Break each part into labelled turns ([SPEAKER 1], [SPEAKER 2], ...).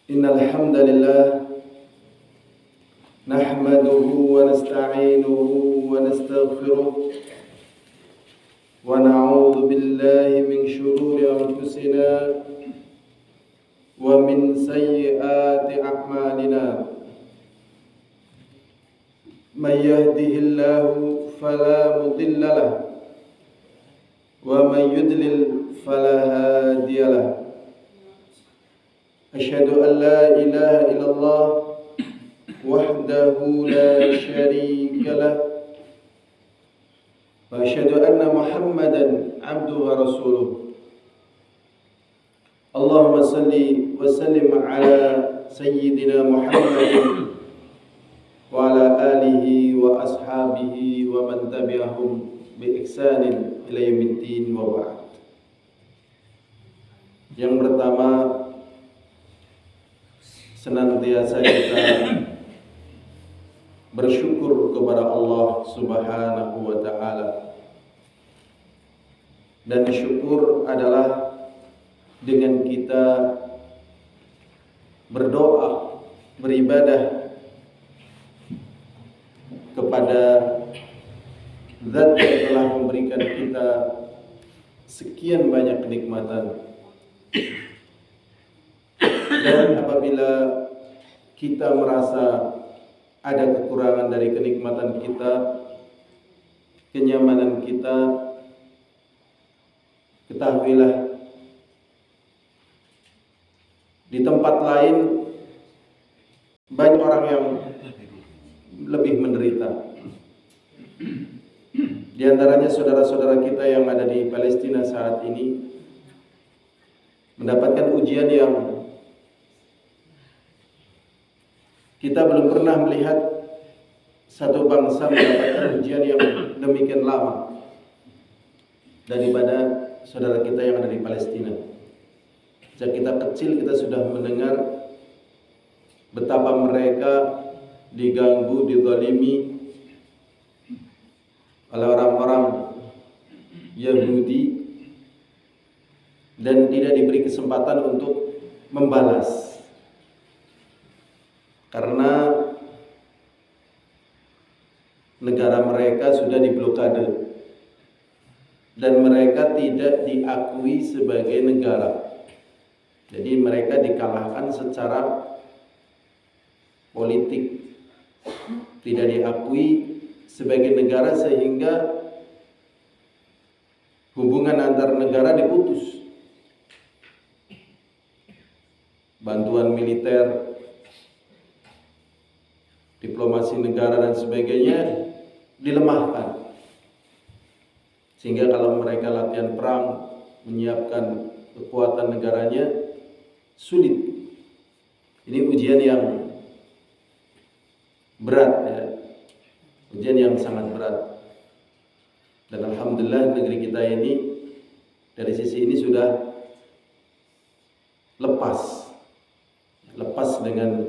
[SPEAKER 1] Innal hamdalillah nahmaduhu wa nasta'inuhu wa nastaghfiruh wa na'udzu billahi min shururi anfusina wa min sayyiati a'malina. Man yahdihillahu fala mudilla lahu wa man yudlil fala hadiya lahu. Asyhadu an la ilaha illallah wahdahu la syarika lah wa asyhadu anna Muhammadan abduhu wa rasuluh. Allahumma salli wa sallim ala sayyidina Muhammadin wa ala alihi wa ashabihi wa man tabi'ahum bi ihsanin ila yaumiddin wa ba'd. Yang pertama, senantiasa kita bersyukur kepada Allah Subhanahu wa ta'ala. Dan syukur adalah dengan kita berdoa, beribadah kepada Zat yang telah memberikan kita sekian banyak kenikmatan. Dan apabila kita merasa ada kekurangan dari kenikmatan kita, kenyamanan kita, ketahuilah di tempat lain banyak orang yang lebih menderita. Di antaranya saudara-saudara kita yang ada di Palestina saat ini mendapatkan ujian yang kita belum pernah melihat satu bangsa mendapatkan ujian yang demikian lama daripada saudara kita yang ada di Palestina. Sejak kita kecil kita sudah mendengar betapa mereka diganggu, dizalimi oleh orang-orang Yahudi dan tidak diberi kesempatan untuk membalas. Karena negara mereka sudah diblokade dan mereka tidak diakui sebagai negara. Jadi mereka dikalahkan secara politik, tidak diakui sebagai negara sehingga hubungan antar negara diputus. Bantuan militer, diplomasi negara dan sebagainya dilemahkan. Sehingga kalau mereka latihan perang, menyiapkan kekuatan negaranya sulit. Ini ujian yang berat ya. Ujian yang sangat berat. Dan alhamdulillah negeri kita ini dari sisi ini sudah lepas dengan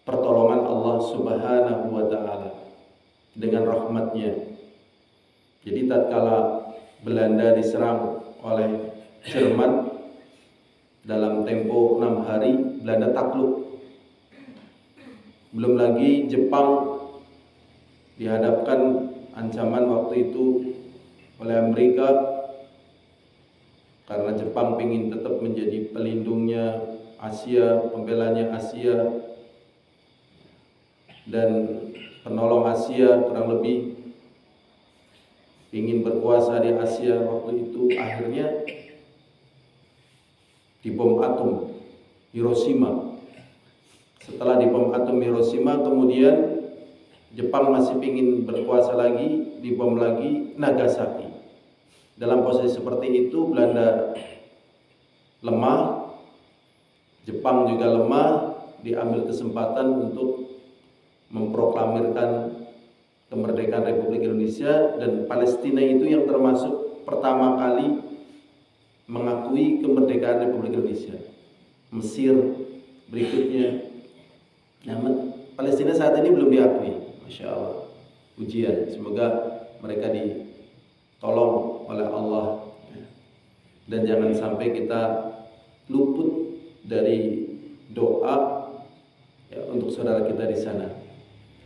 [SPEAKER 1] pertolongan Allah Subhanahu wa ta'ala, dengan rahmatnya. Jadi tatkala Belanda diserang oleh Jerman, dalam tempo 6 hari Belanda takluk. Belum lagi Jepang dihadapkan ancaman waktu itu oleh Amerika, karena Jepang ingin tetap menjadi pelindungnya Asia, pembelanya Asia dan penolong Asia, kurang lebih ingin berkuasa di Asia waktu itu. Akhirnya dibom atom Hiroshima. Setelah dibom atom Hiroshima, kemudian Jepang masih ingin berkuasa lagi, dibom lagi Nagasaki. Dalam posisi seperti itu Belanda lemah, Jepang juga lemah, diambil kesempatan untuk memproklamirkan kemerdekaan Republik Indonesia, dan Palestina itu yang termasuk pertama kali mengakui kemerdekaan Republik Indonesia. Mesir berikutnya. Nah, Palestina saat ini belum diakui. Masya Allah, ujian. Semoga mereka ditolong oleh Allah. Dan jangan sampai kita luput dari doa ya, untuk saudara kita di sana.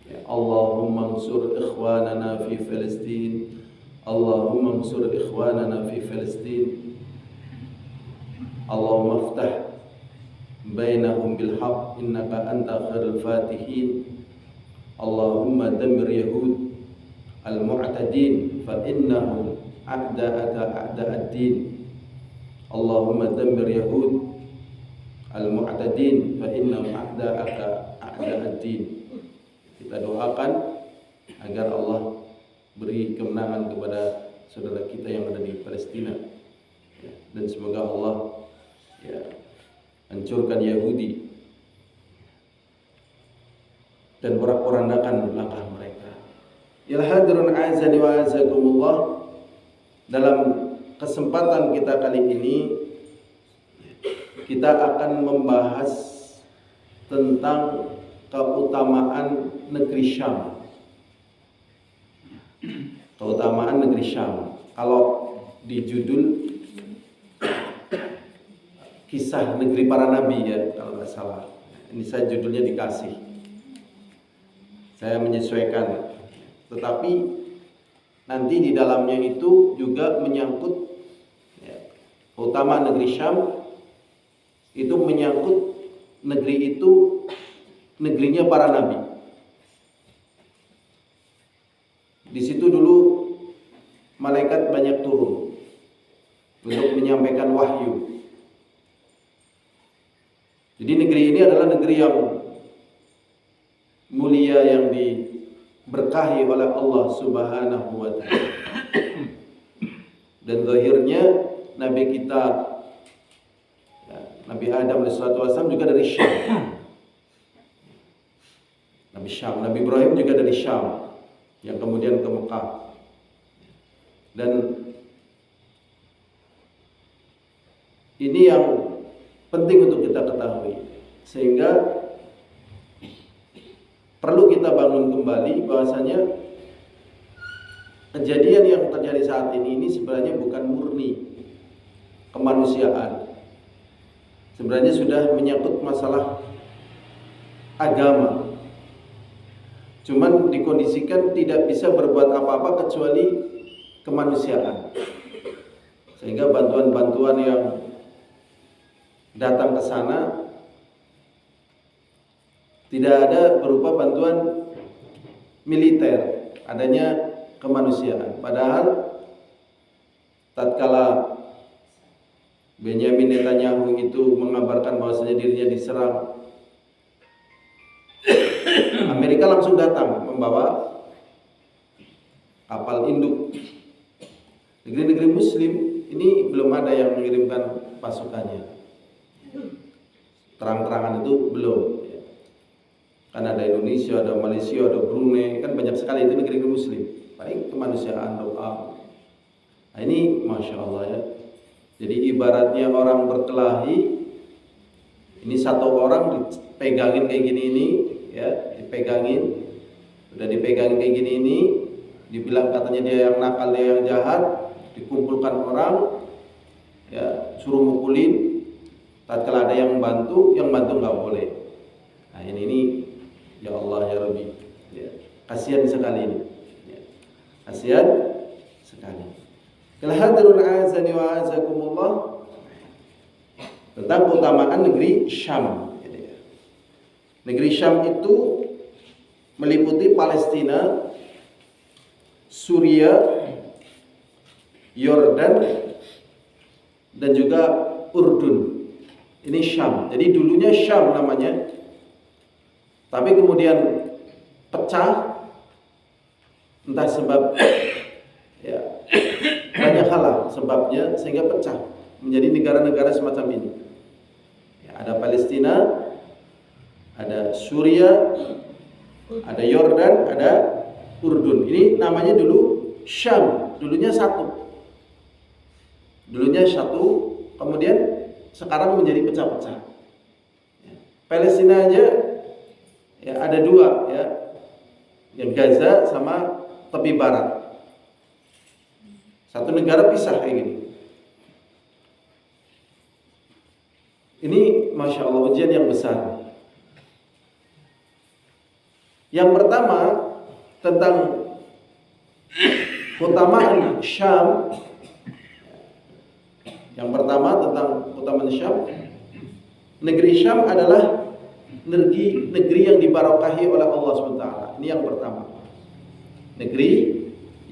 [SPEAKER 1] Ya, Allahumma ansur ikhwanana fi Palestin. Allahumma ansur ikhwanana fi Palestin. Allahumma aftah bainahum bil haqq innaka anta khairul fatihin. Allahumma dammir yahud al-mu'tadin fa innahum a'da'aka a'da'ad-din. Allahumma dammir yahud al-mu'tadin fa innahum a'da'aka a'da'ad-din. Kita doakan agar Allah beri kemenangan kepada saudara kita yang ada di Palestina ya, dan semoga Allah ya hancurkan Yahudi dan porak-porandakan langkah mereka. Ya hadirun azani wa azakumullah, dalam kesempatan kita kali ini kita akan membahas tentang keutamaan negeri Syam. Keutamaan negeri Syam. Kalau di judul kisah negeri para nabi ya, kalau nggak salah. Ini saya judulnya dikasih. Saya menyesuaikan. Tetapi nanti di dalamnya itu juga menyangkut ya, keutamaan negeri Syam. Itu menyangkut negeri itu negerinya para nabi. Di situ dulu malaikat banyak turun untuk menyampaikan wahyu. Jadi negeri ini adalah negeri yang mulia, yang diberkahi oleh Allah Subhanahu wa taala. Dan zahirnya nabi kita ya, Nabi Adam AS juga dari Syam. Nabi Ibrahim juga dari Syam, yang kemudian ke Mekah. Dan ini yang penting untuk kita ketahui, sehingga perlu kita bangun kembali bahwasanya kejadian yang terjadi saat ini sebenarnya bukan murni kemanusiaan. Sebenarnya sudah menyangkut masalah agama. Cuman dikondisikan tidak bisa berbuat apa-apa kecuali kemanusiaan. Sehingga bantuan-bantuan yang datang ke sana tidak ada berupa bantuan militer, adanya kemanusiaan. Padahal tatkala Benyamin Netanyahu itu mengabarkan bahwasanya dirinya diserang, Amerika langsung datang membawa kapal induk. Negeri-negeri Muslim ini belum ada yang mengirimkan pasukannya. Terang-terangan itu belum. Kan ada Indonesia, ada Malaysia, ada Brunei, kan banyak sekali itu negeri-negeri Muslim. Paling kemanusiaan, doa. Nah ini Masya Allah ya. Jadi ibaratnya orang berkelahi, ini satu orang dipegangin kayak gini ini, ya, dipegangin, udah dipegangin kayak gini ini, dibilang katanya dia yang nakal, dia yang jahat, dikumpulkan orang, ya, suruh mukulin. Tatkala ada yang bantu nggak boleh. Nah ini ya Allah ya Rabbi, ya, kasihan sekali ini, ya, kasihan sekali. Al-hadirun azani wa azakumullah, tentang keutamaan negeri Syam. Negeri Syam itu meliputi Palestina, Suria, Yordan, dan juga Urdun. Ini Syam. Jadi dulunya Syam namanya, tapi kemudian pecah, entah sebab ya banyak hal sebabnya sehingga pecah menjadi negara-negara semacam ini. Ya, ada Palestina, ada Suria, ada Yordan, ada Urdun. Ini namanya dulu Syam, dulunya satu. Dulunya satu, kemudian sekarang menjadi pecah-pecah. Ya, Palestina aja ya ada dua ya, yang Gaza sama tepi barat. Satu negara pisah kayak gini. Ini Masya Allah ujian yang besar. Yang pertama tentang keutamaan Syam. Yang pertama tentang keutamaan Syam. Negeri Syam adalah negeri yang dibarokahi oleh Allah SWT. Ini yang pertama. Negeri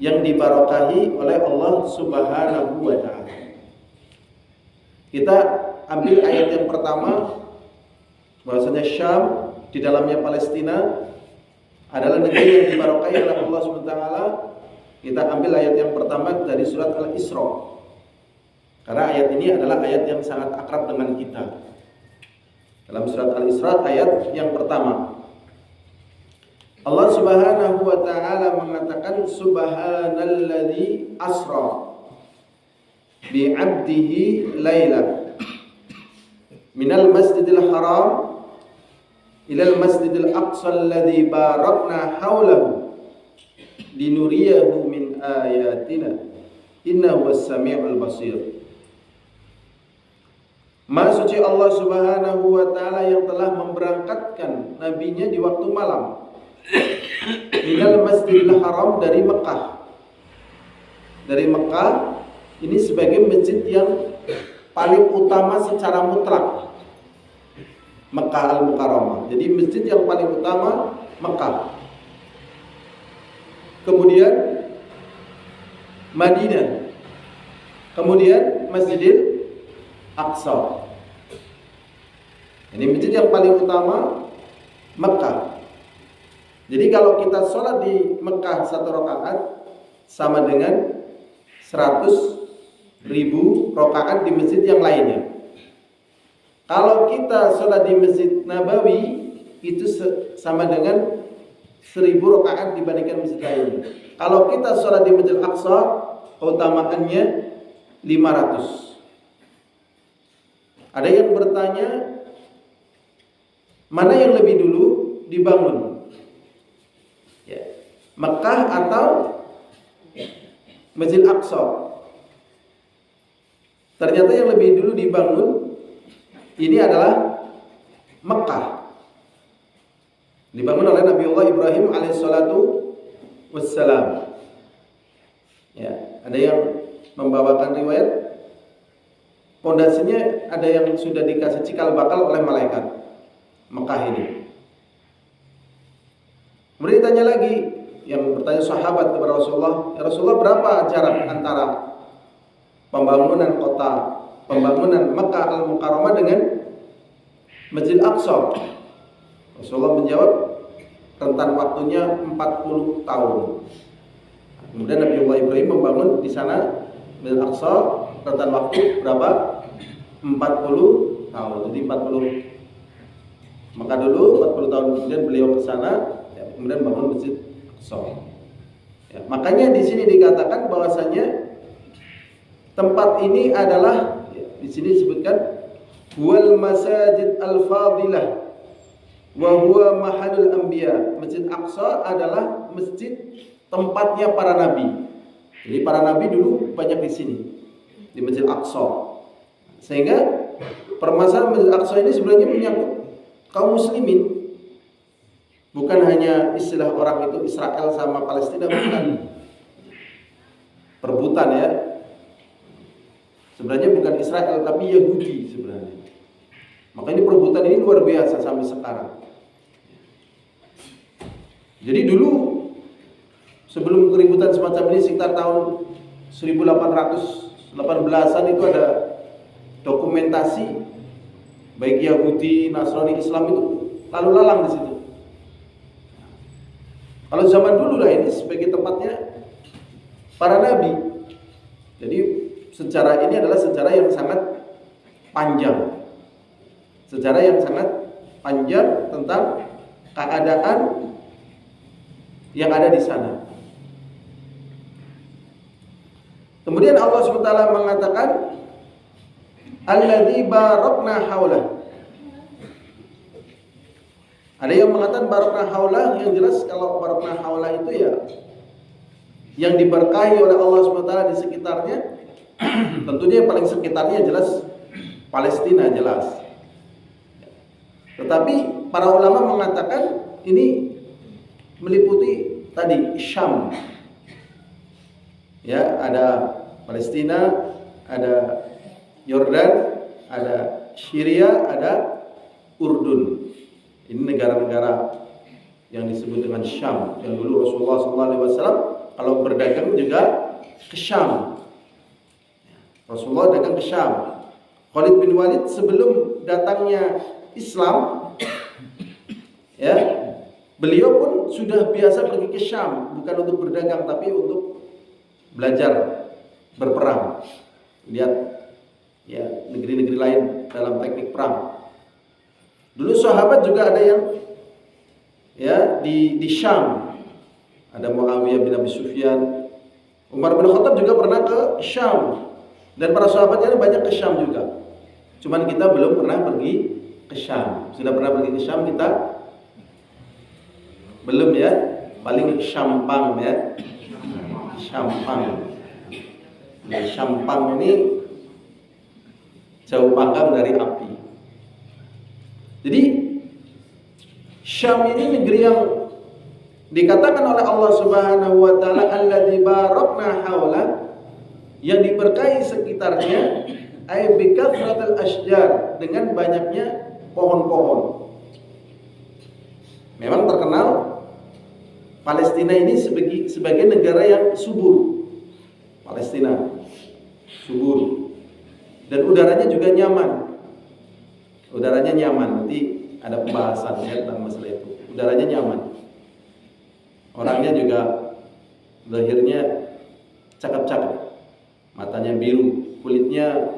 [SPEAKER 1] yang dibarokahi oleh Allah Subhanahu wa Ta'ala. Kita ambil ayat yang pertama, bahwasanya Syam di dalamnya Palestina adalah negeri yang dibarokahi oleh Allah SWT. Kita ambil ayat yang pertama dari surat Al-Isra, karena ayat ini adalah ayat yang sangat akrab dengan kita. Dalam surat Al-Isra ayat yang pertama, Allah Subhanahu wa Ta'ala mengatakan, Subhanalladzi asra bi'abdihi laila minal masjidil haram ilal masjidil aqsa alladzi barakna haulahu linuriyahu min ayatina innahu was-sami'ul basir. Maha suci Allah Subhanahu wa Ta'ala yang telah memberangkatkan nabinya di waktu malam minal masjidil haram, dari Mekah. Dari Mekah, ini sebagai masjid yang paling utama secara mutlak, Mekah Al-Mukarramah. Jadi masjid yang paling utama Mekah. Kemudian Madinah. Kemudian Masjidil Aqsa. Ini masjid yang paling utama Mekah. Jadi kalau kita sholat di Mekah 1 rakaat sama dengan 100.000 rakaat di masjid yang lainnya. Kalau kita sholat di Masjid Nabawi itu sama dengan 1.000 rakaat dibandingkan masjid lainnya. Kalau kita sholat di Masjid Aqsa, keutamaannya 500. Ada yang bertanya, mana yang lebih dulu dibangun? Mekah atau Masjid Aqsa? Ternyata yang lebih dulu dibangun ini adalah Mekah. Dibangun oleh Nabiullah Ibrahim alaihissalatu wassalam. Ya, ada yang membawakan riwayat pondasinya ada yang sudah dikasih cikal bakal oleh malaikat Mekah ini. Kemudian ditanya lagi, yang bertanya sahabat kepada Rasulullah, ya Rasulullah, berapa jarak antara pembangunan Mekah Al-Mukarramah dengan Masjid Aqsa? Rasulullah menjawab, rentan waktunya 40 tahun. Kemudian Nabiullah Ibrahim membangun di sana Masjid Aqsa, rentan waktu berapa? 40 tahun. Jadi 40 Mekah dulu, 40 tahun kemudian beliau ke sana, ya, kemudian bangun Masjid Aqsa. Ya, makanya di sini dikatakan bahwasanya tempat ini adalah, ya, di sini disebutkan wal masajid al-fadilah wa huwa mahadul anbiya. Masjid Aqsa adalah masjid tempatnya para nabi. Jadi para nabi dulu banyak di sini, di Masjid Aqsa. Sehingga permasalahan Masjid Aqsa ini sebenarnya menyangkut kaum muslimin. Bukan hanya istilah orang itu Israel sama Palestina, bukan. Perebutan ya. Sebenarnya bukan Israel tapi Yahudi sebenarnya. Maka ini perebutan ini luar biasa sampai sekarang. Jadi dulu sebelum keributan semacam ini sekitar tahun 1818-an itu ada dokumentasi baik Yahudi, Nasrani, Islam itu lalu lalang di situ. Kalau zaman dulu lah ini sebagai tempatnya para nabi. Jadi sejarah ini adalah sejarah yang sangat panjang. Sejarah yang sangat panjang tentang keadaan yang ada di sana. Kemudian Allah SWT mengatakan, alladzi barakna haulah. Ada yang mengatakan barakna haulah, yang jelas kalau barakna haulah itu ya yang diberkahi oleh Allah SWT di sekitarnya. Tentunya yang paling sekitarnya jelas Palestina, jelas. Tetapi para ulama mengatakan ini meliputi tadi Syam. Ya, ada Palestina, ada Yordan, ada Syria, ada Urdun. Ini negara-negara yang disebut dengan Syam. Yang dulu Rasulullah SAW kalau berdagang juga ke Syam. Rasulullah dagang ke Syam. Khalid bin Walid sebelum datangnya Islam, ya, beliau pun sudah biasa pergi ke Syam, bukan untuk berdagang tapi untuk belajar berperang. Lihat ya negeri-negeri lain dalam teknik perang. Dulu sahabat juga ada yang ya di Syam. Ada Muawiyah bin Abi Sufyan. Umar bin Khattab juga pernah ke Syam. Dan para sahabatnya banyak ke Syam juga. Cuman kita belum pernah pergi ke Syam. Sudah pernah pergi ke Syam kita? Belum ya? Paling Syampang ya. Syampang. Nah, Syampang ini jauh panggang dari api. Jadi Syam ini negeri yang dikatakan oleh Allah Subhanahu wa taala alladzi barakna haula, yang diberkahi sekitarnya, ay bi kathratil asjar, dengan banyaknya pohon-pohon. Memang terkenal Palestina ini sebagai negara yang subur. Palestina subur. Dan udaranya juga nyaman. Udaranya nyaman. Nanti ada pembahasannya tentang masalah itu. Udaranya nyaman. Orangnya juga lahirnya cakep-cakep. Matanya biru, kulitnya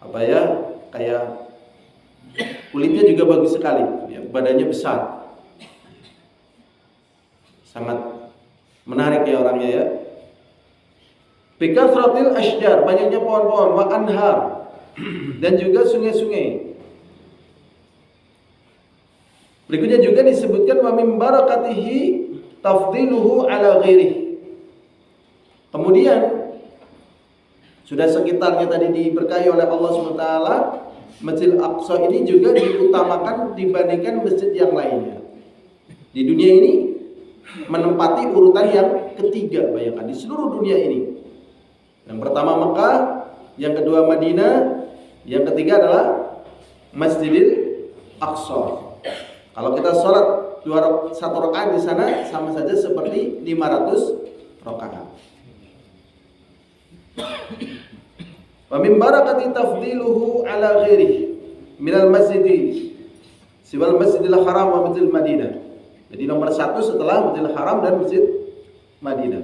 [SPEAKER 1] kayak kulitnya juga bagus sekali, ya, badannya besar, sangat menarik ya orangnya ya. Bikathratil asjar, banyaknya pohon-pohon, wa anhar, dan juga sungai-sungai. Berikutnya juga disebutkan wa min barakatihi tafdiluhu ala ghairihi. Kemudian sudah sekitarnya tadi diberkahi oleh Allah SWT, Masjid Aqsa ini juga diutamakan dibandingkan masjid yang lainnya. Di dunia ini menempati urutan yang ketiga, bayangkan, di seluruh dunia ini. Yang pertama Mekah, yang kedua Madinah, yang ketiga adalah Masjidil Aqsa. Kalau kita sholat 1 rakaat di sana sama saja seperti 500 rakaat. Wa min barakati tafdiluhu ala ghairihi minal masjidi siwal masjidil haram wa masjidil Madinah. Jadi nomor 1 setelah Masjidil Haram dan Masjid Madinah.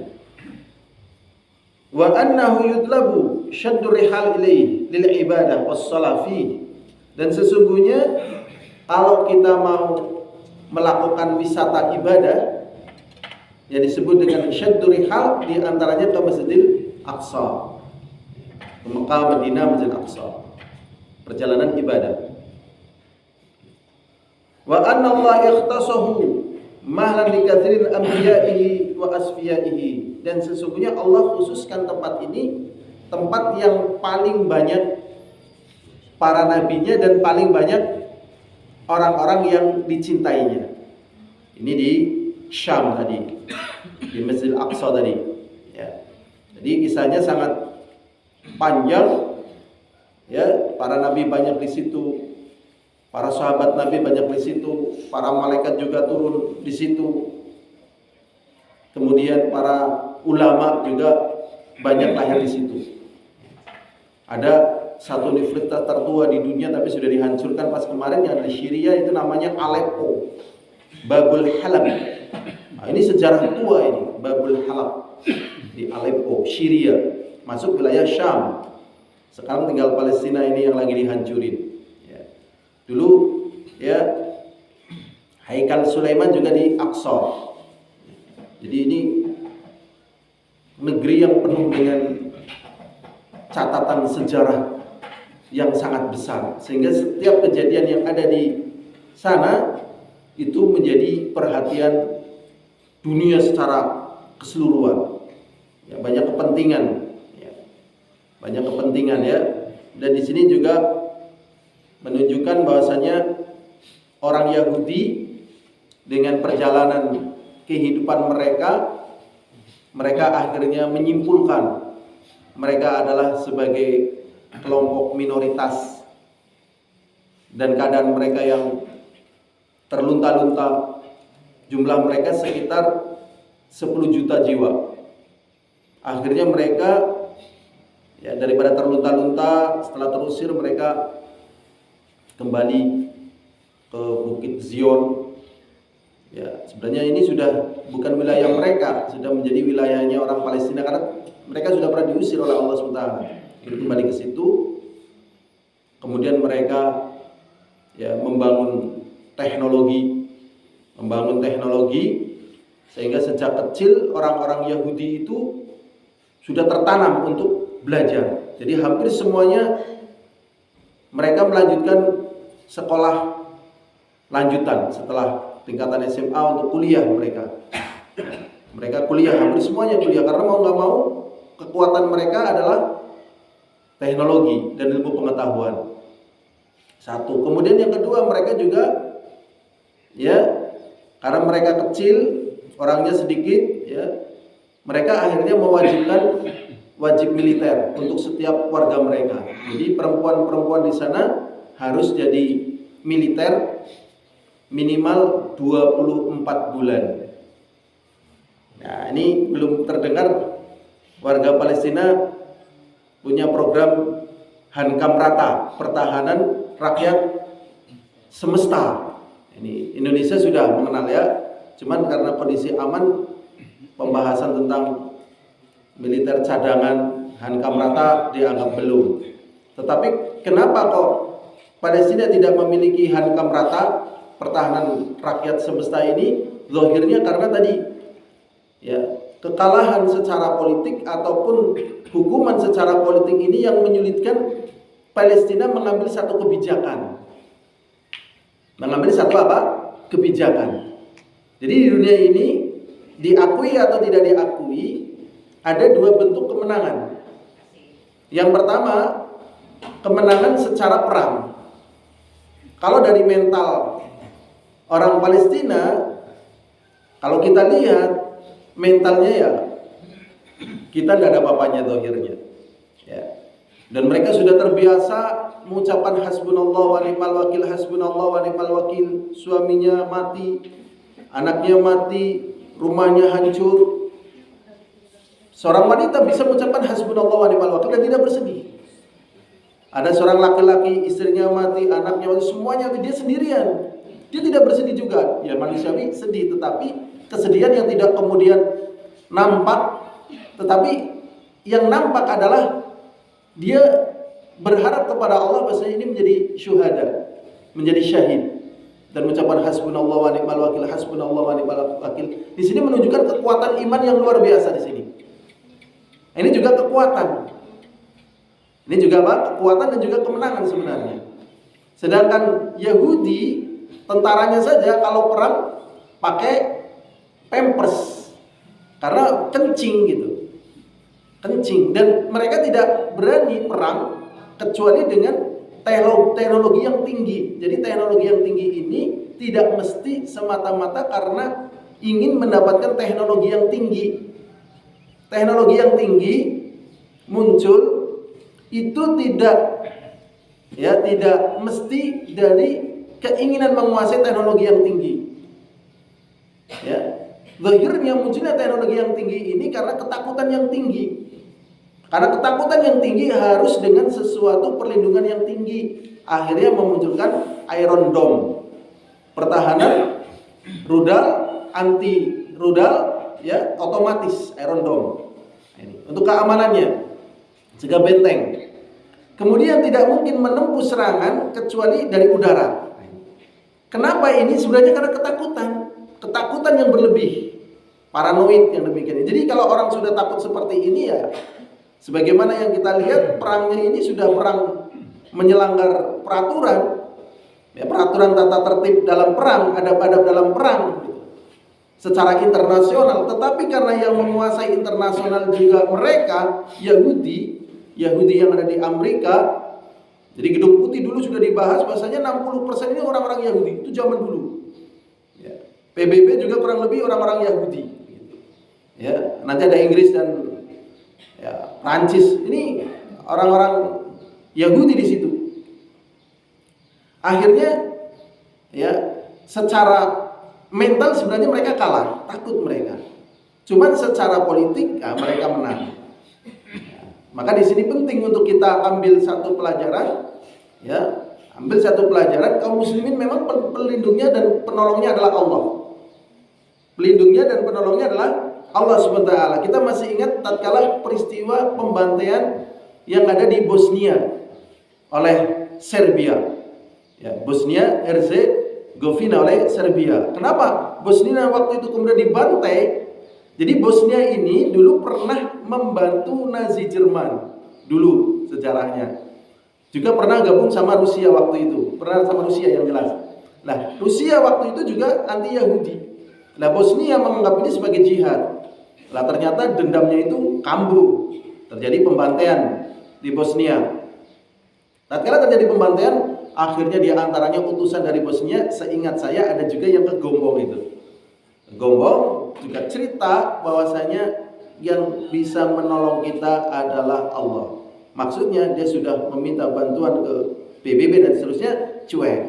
[SPEAKER 1] Wa annahu yudlabu syaddu rihal ilaihi lil ibadah was shalah fi. Dan sesungguhnya kalau kita mau melakukan wisata ibadah yang disebut dengan syaddu rihal, di antaranya ke Masjidil Aqsa. Mekah, Madinah, Masjid Aqsa. Perjalanan ibadah. Wa anna Allah ikhtasahu mahlan li katsirin anbiya'ihi wa asfiya'ihi. Dan sesungguhnya Allah khususkan tempat ini tempat yang paling banyak para nabinya dan paling banyak orang-orang yang dicintainya. Ini di Syam tadi, di Masjid Aqsa tadi. Ya. Jadi kisahnya sangat panjang, ya, para nabi banyak di situ, para sahabat nabi banyak di situ, para malaikat juga turun di situ. Kemudian para ulama juga banyak lahir di situ. Ada satu universitas tertua di dunia tapi sudah dihancurkan pas kemarin yang di Syria, itu namanya Aleppo, Babul Halab. Nah, ini sejarah tua ini, Babul Halab di Aleppo, Syria. Masuk wilayah Syam. Sekarang tinggal Palestina ini yang lagi dihancurin. Ya. Dulu ya Haikal Sulaiman juga di Aqsa. Jadi ini negeri yang penuh dengan catatan sejarah yang sangat besar, sehingga setiap kejadian yang ada di sana itu menjadi perhatian dunia secara keseluruhan. Ya, banyak kepentingan. Banyak kepentingan ya. Dan di sini juga menunjukkan bahwasanya orang Yahudi dengan perjalanan kehidupan mereka akhirnya menyimpulkan mereka adalah sebagai kelompok minoritas dan keadaan mereka yang terlunta-lunta. Jumlah mereka sekitar 10 juta jiwa. Akhirnya mereka daripada terlunta-lunta, setelah terusir mereka kembali ke Bukit Zion. Sebenarnya ini sudah bukan wilayah mereka, sudah menjadi wilayahnya orang Palestina karena mereka sudah pernah diusir oleh Allah SWT. Jadi kembali ke situ. Kemudian mereka membangun teknologi sehingga sejak kecil orang-orang Yahudi itu sudah tertanam untuk belajar. Jadi hampir semuanya mereka melanjutkan sekolah lanjutan setelah tingkatan SMA untuk kuliah mereka. Mereka kuliah, hampir semuanya kuliah karena mau nggak mau kekuatan mereka adalah teknologi dan ilmu pengetahuan. Satu. Kemudian yang kedua, mereka juga karena mereka kecil, orangnya sedikit, mereka akhirnya mewajibkan wajib militer untuk setiap warga mereka. Jadi perempuan-perempuan di sana harus jadi militer minimal 24 bulan. Nah, ini belum terdengar warga Palestina punya program Hankam Rata, pertahanan rakyat semesta. Ini Indonesia sudah mengenal cuman karena kondisi aman, pembahasan tentang militer cadangan Hankam Rata dianggap belum. Tetapi kenapa kok Palestina tidak memiliki Hankam Rata, pertahanan rakyat semesta ini? Zahirnya karena tadi kekalahan secara politik ataupun hukuman secara politik ini yang menyulitkan Palestina mengambil satu kebijakan. Kebijakan. Jadi di dunia ini diakui atau tidak diakui ada dua bentuk kemenangan. Yang pertama, kemenangan secara perang. Kalau dari mental orang Palestina, kalau kita lihat mentalnya kita tidak ada apa-apanya zahirnya. Dan mereka sudah terbiasa mengucapkan hasbunallah wa ni'mal wakil, hasbunallah wa ni'mal wakil. Suaminya mati, anaknya mati, rumahnya hancur. Seorang wanita bisa mengucapkan hasbunallah wa ni'mal wakil dan tidak bersedih. Ada seorang laki-laki, istrinya mati, anaknya mati, semuanya mati, dia sendirian. Dia tidak bersedih juga. Manusiawi sedih, tetapi kesedihan yang tidak kemudian nampak, tetapi yang nampak adalah dia berharap kepada Allah bahwa ini menjadi syuhada, menjadi syahid, dan mengucapkan hasbunallah wa ni'mal wakil, hasbunallah wa ni'mal wakil. Di sini menunjukkan kekuatan iman yang luar biasa di sini. Ini juga kekuatan. Ini juga kekuatan dan juga kemenangan sebenarnya. Sedangkan Yahudi, tentaranya saja kalau perang pakai pampers karena kencing gitu. Kencing, dan mereka tidak berani perang kecuali dengan teknologi yang tinggi. Jadi teknologi yang tinggi ini tidak mesti semata-mata karena ingin mendapatkan teknologi yang tinggi. Teknologi yang tinggi muncul itu tidak mesti dari keinginan menguasai teknologi yang tinggi. Zahirnya munculnya teknologi yang tinggi ini karena ketakutan yang tinggi. Karena ketakutan yang tinggi harus dengan sesuatu perlindungan yang tinggi. Akhirnya memunculkan Iron Dome, pertahanan rudal, anti rudal, otomatis Iron Dome. Ini untuk keamanannya, jaga benteng. Kemudian tidak mungkin menempuh serangan kecuali dari udara. Kenapa ini? Sebenarnya karena ketakutan yang berlebih, paranoid yang demikian. Jadi kalau orang sudah takut seperti ini sebagaimana yang kita lihat, perangnya ini sudah perang menyelanggar peraturan, peraturan tata tertib dalam perang, adab-adab dalam perang secara internasional. Tetapi karena yang menguasai internasional juga mereka, Yahudi yang ada di Amerika, Jadi Gedung Putih dulu sudah dibahas bahasanya 60% ini orang-orang Yahudi, itu zaman dulu. Ya. PBB juga kurang lebih orang-orang Yahudi. Ya, nanti ada Inggris dan ya, Prancis, ini orang-orang Yahudi di situ. Akhirnya ya secara mental sebenarnya mereka kalah, takut mereka. Cuman secara politik mereka menang. Maka di sini penting untuk kita ambil satu pelajaran, ya, ambil satu pelajaran. Kaum muslimin memang pelindungnya dan penolongnya adalah Allah. Pelindungnya dan penolongnya adalah Allah SWT. Kita masih ingat tatkala peristiwa pembantaian yang ada di Bosnia oleh Serbia. Ya, Bosnia Herzegovina oleh Serbia. Kenapa Bosnia waktu itu kemudian dibantai? Jadi Bosnia ini dulu pernah membantu Nazi Jerman dulu sejarahnya. Juga pernah gabung sama Rusia waktu itu. Pernah sama Rusia yang jelas. Nah, Rusia waktu itu juga anti Yahudi. Nah, Bosnia menganggap ini sebagai jihad. Nah, ternyata dendamnya itu kambuh. Terjadi pembantaian di Bosnia. Tatkala terjadi pembantaian, akhirnya di antaranya utusan dari Bosnia, seingat saya ada juga yang ke Gombong itu. Gombong juga cerita bahwasanya yang bisa menolong kita adalah Allah. Maksudnya dia sudah meminta bantuan ke PBB dan seterusnya, cuek.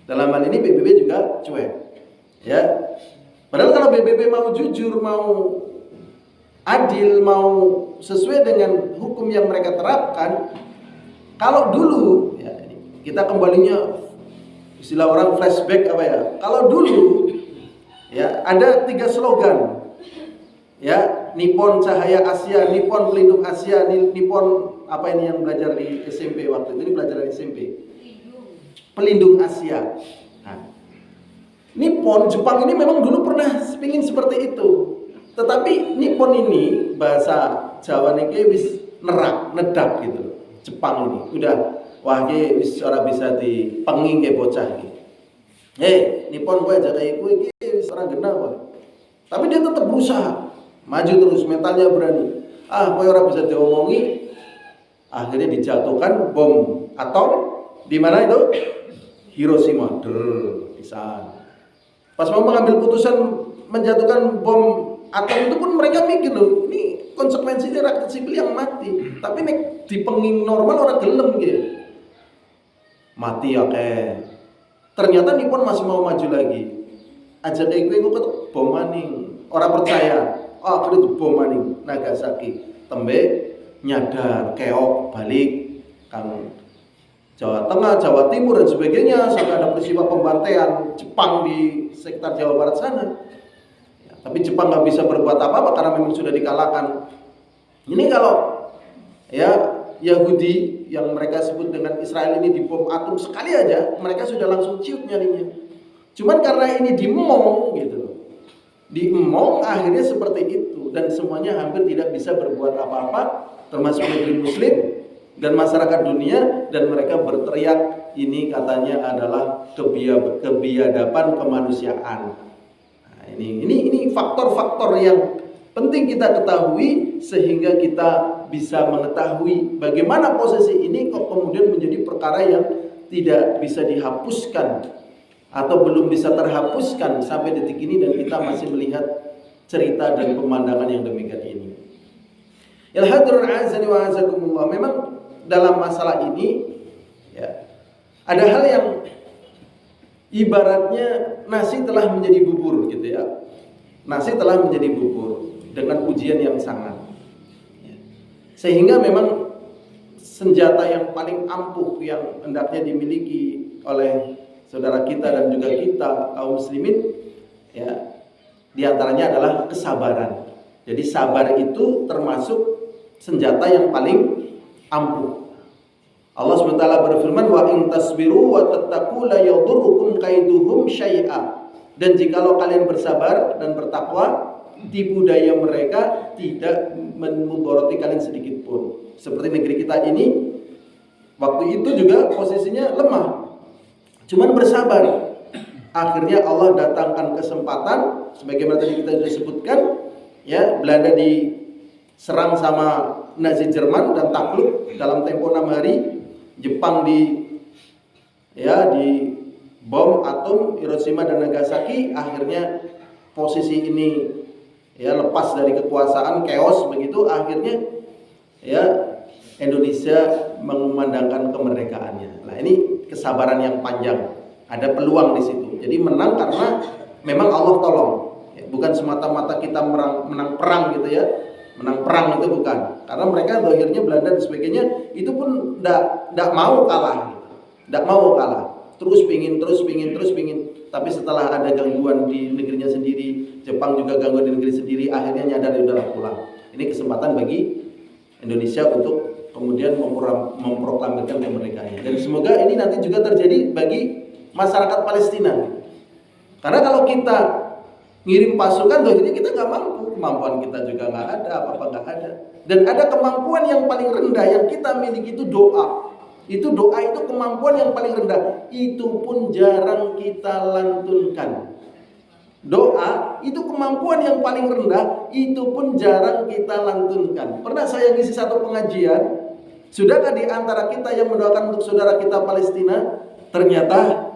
[SPEAKER 1] Dalam hal ini PBB juga cuek. Ya. Padahal kalau PBB mau jujur, mau adil, mau sesuai dengan hukum yang mereka terapkan, kalau dulu ya, kita kembalinya istilah orang flashback apa ya? Kalau dulu ya, ada 3 slogan. Ya, Nippon Cahaya Asia, Nippon Pelindung Asia, Nippon apa ini yang belajar di SMP waktu itu? Ini pelajaran SMP. Pelindung Asia. Nah, Nippon Jepang ini memang dulu pernah pingin seperti itu. Tetapi Nippon ini bahasa Jawa niki wis nedak gitu. Jepang ini udah wah iki wis ora bisa dipenging ke bocah iki. Nippon kowe aja kayak kowe iki wis ora genah kowe. Tapi dia tetap berusaha, maju terus, mentalnya berani. Kowe ora bisa diomongi. Akhirnya dijatuhkan bom atom di mana itu? Hiroshima. Pisan. Pas mau mengambil putusan menjatuhkan bom atom itu pun mereka mikir loh, ini konsekuensinya rakyat sipil yang mati. Tapi nek dipenging normal orang gelem gitu. Mati ya kayak. Ternyata Nippon masih mau maju lagi. Aja kayak gue kok bom maning. Orang percaya. Itu bom maning Nagasaki. Tembe nyadar, keok, balik kan Jawa Tengah, Jawa Timur dan sebagainya, sampai ada peristiwa pembantaian Jepang di sekitar Jawa Barat sana. Ya, tapi Jepang nggak bisa berbuat apa-apa karena memang sudah dikalahkan. Ini kalau ya Yahudi yang mereka sebut dengan Israel ini dibom atom sekali aja, mereka sudah langsung ciut nyalinya. Cuman karena ini dimong gitu, diemong akhirnya seperti itu dan semuanya hampir tidak bisa berbuat apa-apa, termasuk negeri Muslim dan masyarakat dunia, dan mereka berteriak ini katanya adalah kebiadaban kemanusiaan. Nah, ini faktor-faktor yang penting kita ketahui sehingga kita bisa mengetahui bagaimana posisi ini kok kemudian menjadi perkara yang tidak bisa dihapuskan atau belum bisa terhapuskan sampai detik ini, dan kita masih melihat cerita dan pemandangan yang demikian ini. Ya hadirun azani wa azakumullah, memang dalam masalah ini ya ada hal yang ibaratnya nasi telah menjadi bubur gitu ya. Nasi telah menjadi bubur dengan ujian yang sangat. Sehingga memang senjata yang paling ampuh yang hendaknya dimiliki oleh saudara kita dan juga kita kaum muslimin ya, diantaranya adalah kesabaran. Jadi sabar itu termasuk senjata yang paling ampuh. Allah SWT berfirman, wa in tasbiru wa tattaqu la yadurrukum kaiduhum syai'a. Dan jikalau kalian bersabar dan bertakwa, tipu daya mereka tidak memudarati kalian sedikit pun. Seperti negeri kita ini, waktu itu juga posisinya lemah, cuman bersabar. Akhirnya Allah datangkan kesempatan, sebagaimana tadi kita sudah sebutkan, ya Belanda diserang sama Nazi Jerman dan takluk dalam tempo 6 hari. Jepang di bom atom Hiroshima dan Nagasaki, akhirnya posisi ini lepas dari kekuasaan, chaos begitu, akhirnya Indonesia mengumandangkan kemerdekaannya. Nah, ini kesabaran yang panjang, ada peluang di situ. Jadi menang karena memang Allah tolong, bukan semata-mata kita menang perang gitu ya. Menang perang itu bukan, karena mereka akhirnya Belanda dan sebagainya itu pun tidak mau kalah, tidak mau kalah. Terus pingin. Tapi setelah ada gangguan di negerinya sendiri, Jepang juga gangguan di negeri sendiri, akhirnya nyadar udahlah pulang. Ini kesempatan bagi Indonesia untuk kemudian memproklamirkan kemerdekaannya. Dan semoga ini nanti juga terjadi bagi masyarakat Palestina. Karena kalau kita ngirim pasukan, akhirnya kita nggak mampu, kemampuan kita juga nggak ada, apa-apa nggak ada. Dan ada kemampuan yang paling rendah yang kita miliki itu doa. Doa itu kemampuan yang paling rendah. Itu pun jarang kita lantunkan. Doa itu kemampuan yang paling rendah. Itu pun jarang kita lantunkan. Pernah saya ngisi satu pengajian. Sudahkah di antara kita yang mendoakan untuk saudara kita Palestina? Ternyata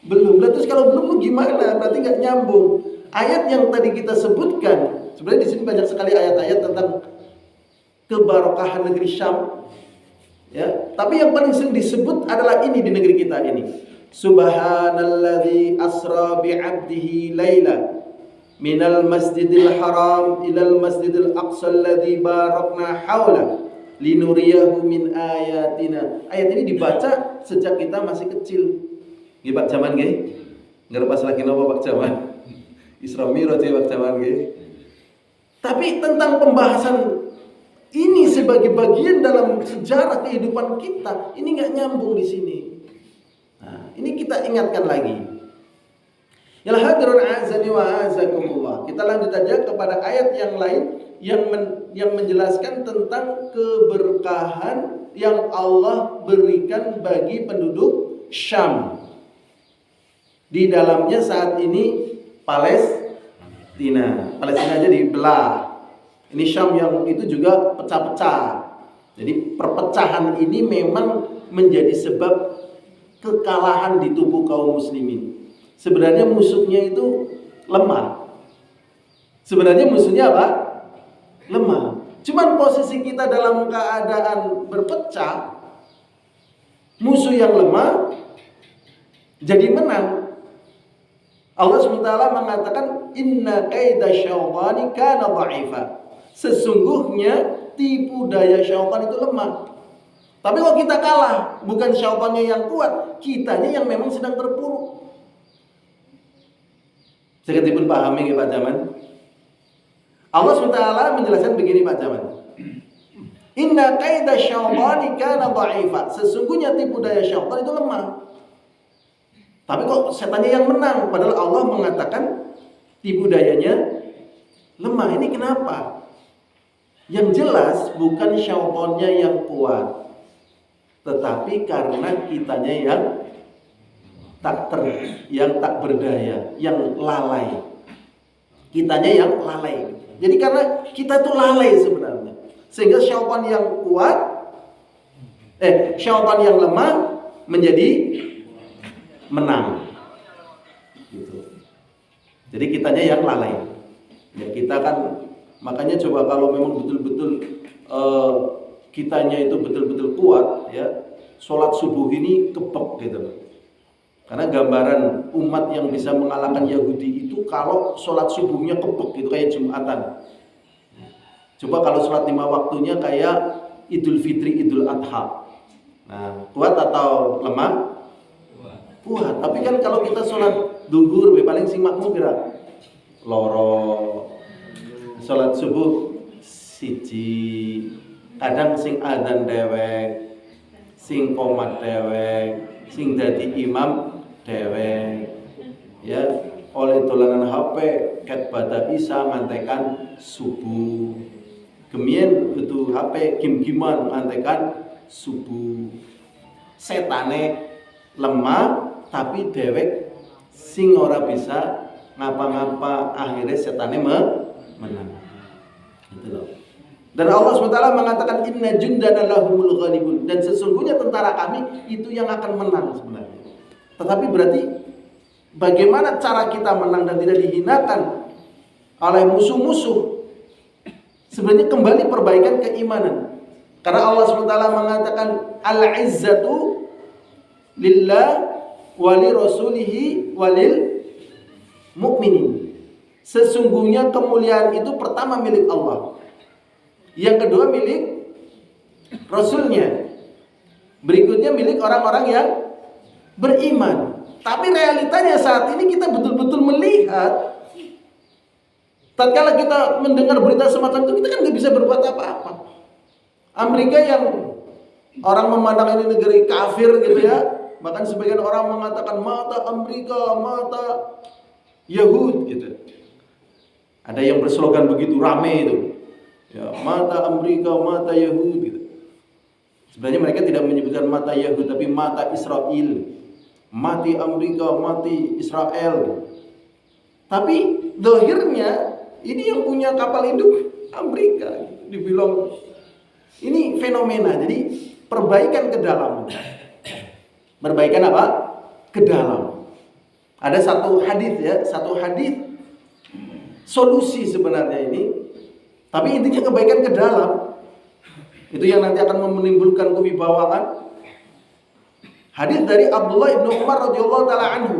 [SPEAKER 1] belum. Terus kalau belum gimana? Berarti nggak nyambung. Ayat yang tadi kita sebutkan, sebenarnya di sini banyak sekali ayat-ayat tentang kebarokahan negeri Syam. Tapi yang paling sering disebut adalah ini di negeri kita ini. Subhanalladzi asra bi'abdihi laila minal masjidil haram ilal masjidil aqsa alladzi barakna haula linuriyahu min ayatina. Ayat ini dibaca sejak kita masih kecil. Nggih Pak Jaman nggih? Ngerepas lagi napa Pak Jaman? Isra Mi'raj Pak Jaman nggih. Tapi tentang pembahasan ini sebagai bagian dalam sejarah kehidupan kita, ini nggak nyambung di sini. Nah, ini kita ingatkan lagi. Ya hadirun azani wa azakumullah. Kita lanjut aja kepada ayat yang lain yang menjelaskan tentang keberkahan yang Allah berikan bagi penduduk Syam. Di dalamnya saat ini Palestina aja dibelah. Ini Syam yang itu juga pecah-pecah. Jadi perpecahan ini memang menjadi sebab kekalahan di tubuh kaum muslimin. Sebenarnya musuhnya itu lemah. Sebenarnya musuhnya apa? Lemah. Cuman posisi kita dalam keadaan berpecah, musuh yang lemah jadi menang. Allah SWT mengatakan inna kaida syaitani kana dha'ifa. Sesungguhnya tipu daya syaitan itu lemah. Tapi kalau kita kalah, bukan syaitannya yang kuat, kitanya yang memang sedang terpuruk. Saya dipun pahami Pak Jaman. Allah SWT menjelaskan begini Pak Jaman. Inna kaida syaitani kana dha'ifa. Sesungguhnya tipu daya syaitan itu lemah. Tapi kok setannya yang menang, padahal Allah mengatakan tipu dayanya lemah. Ini kenapa? Yang jelas bukan syaitannya yang kuat, tetapi karena kitanya yang tak berdaya, yang lalai. Kitanya yang lalai. Jadi karena kita itu lalai sebenarnya, sehingga syaitan yang kuat, syaitan yang lemah menjadi menang. Gitu. Jadi kitanya yang lalai. Ya kita kan. Makanya coba kalau memang betul-betul kitanya itu betul-betul kuat, ya, sholat subuh ini kebek gitu. Karena gambaran umat yang bisa mengalahkan Yahudi itu kalau sholat subuhnya kebek gitu kayak Jumatan. Coba kalau sholat 5 waktunya kayak Idul Fitri, Idul Adha. Nah, kuat atau lemah? Kuat. Tapi kan kalau kita sholat duhur, paling sing makmum kira loro. Sholat subuh siji, kadang sing adzan dewek, sing qomat dewek, sing dadi imam dewek. Ya, oleh dolanan HP ket bada isa mantekan subuh. Gemien itu HP gim-giman mantekan subuh. Setane lemah tapi dewek sing ora bisa ngapa-ngapa, akhirnya setane menang. Gitu loh. Dan Allah SWT mengatakan inna jundana lahumul ghalibun, dan sesungguhnya tentara kami itu yang akan menang sebenarnya. Tetapi berarti bagaimana cara kita menang dan tidak dihinakan oleh musuh-musuh? Sebenarnya kembali perbaikan keimanan. Karena Allah SWT mengatakan al-izzatu lillah wali rasulihi walil mu'minin. Sesungguhnya kemuliaan itu pertama milik Allah, yang kedua milik Rasulnya, berikutnya milik orang-orang yang beriman. Tapi realitanya saat ini kita betul-betul melihat, tatkala kita mendengar berita semacam itu, kita kan nggak bisa berbuat apa-apa. Amerika yang orang memandang ini negeri kafir gitu ya, bahkan sebagian orang mengatakan mata Amerika, mata Yahud gitu. Ada yang berslogan begitu rame itu, ya, mata Amerika, mata Yahud gitu. Sebenarnya mereka tidak menyebutkan mata Yahud, tapi mata Israel. Mati Amerika, mati Israel gitu. Tapi dohirnya ini yang punya kapal induk Amerika gitu. Dibilang ini fenomena. Jadi perbaikan ke dalam. Perbaikan apa? Ke dalam. Ada satu hadis ya, satu hadis solusi sebenarnya ini, tapi intinya kebaikan ke dalam. Itu yang nanti akan menimbulkan kewibawaan. Hadis dari Abdullah ibnu Umar radhiyallahu taala anhu.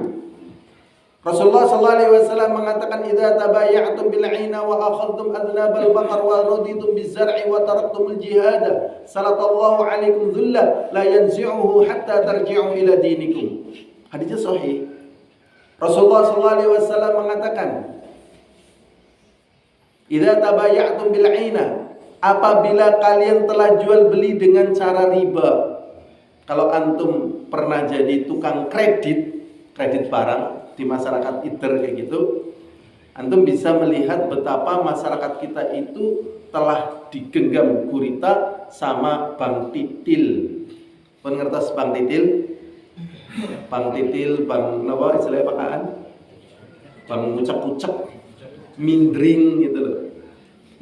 [SPEAKER 1] Rasulullah sallallahu alaihi wasallam mengatakan, "Idza tabaya'tum bil 'aina wa akhadtum adnabal baqar wa raditum biz zar'i wa taraktumul jihada, salatallahu 'alaikum dhulla la yanzi'uhu hatta tarji'u ila dinikum." Hadisnya sahih. Rasulullah sallallahu alaihi wasallam mengatakan, "Idza tabaya'tum bil 'aina," apabila kalian telah jual beli dengan cara riba. Kalau antum pernah jadi tukang kredit barang di masyarakat ITER kayak gitu, antum bisa melihat betapa masyarakat kita itu telah digenggam gurita sama Bang Titil. Pun ngertos Bang Titil? Bang Titil, Bang apa istilahnya pakaan? Bang ngucek-ngucek, mindring gitu loh.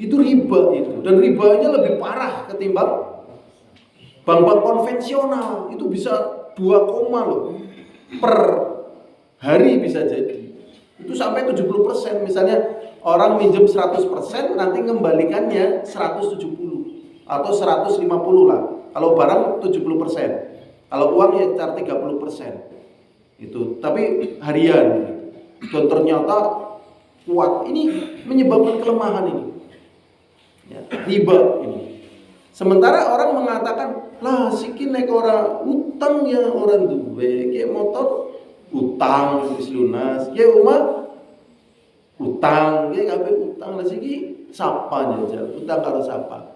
[SPEAKER 1] Itu riba itu, dan ribanya lebih parah ketimbang bank-bank konvensional. Itu bisa 2, loh per hari bisa jadi. Itu sampai 70%. Misalnya orang minjem 100%, nanti ngembalikannya 170 atau 150 lah. Kalau barang 70%. Kalau uang ya sekitar 30%. Itu. Tapi harian. Dan ternyata kuat. Ini menyebabkan kelemahan ini. Ya, riba ini. Sementara orang mengatakan, lah sikin nek ora utang ya orang duwe, kayak motor utang wis lunas, kayak rumah utang, kayak kabeh utang lah siki sapa jajal, utang karo sapa.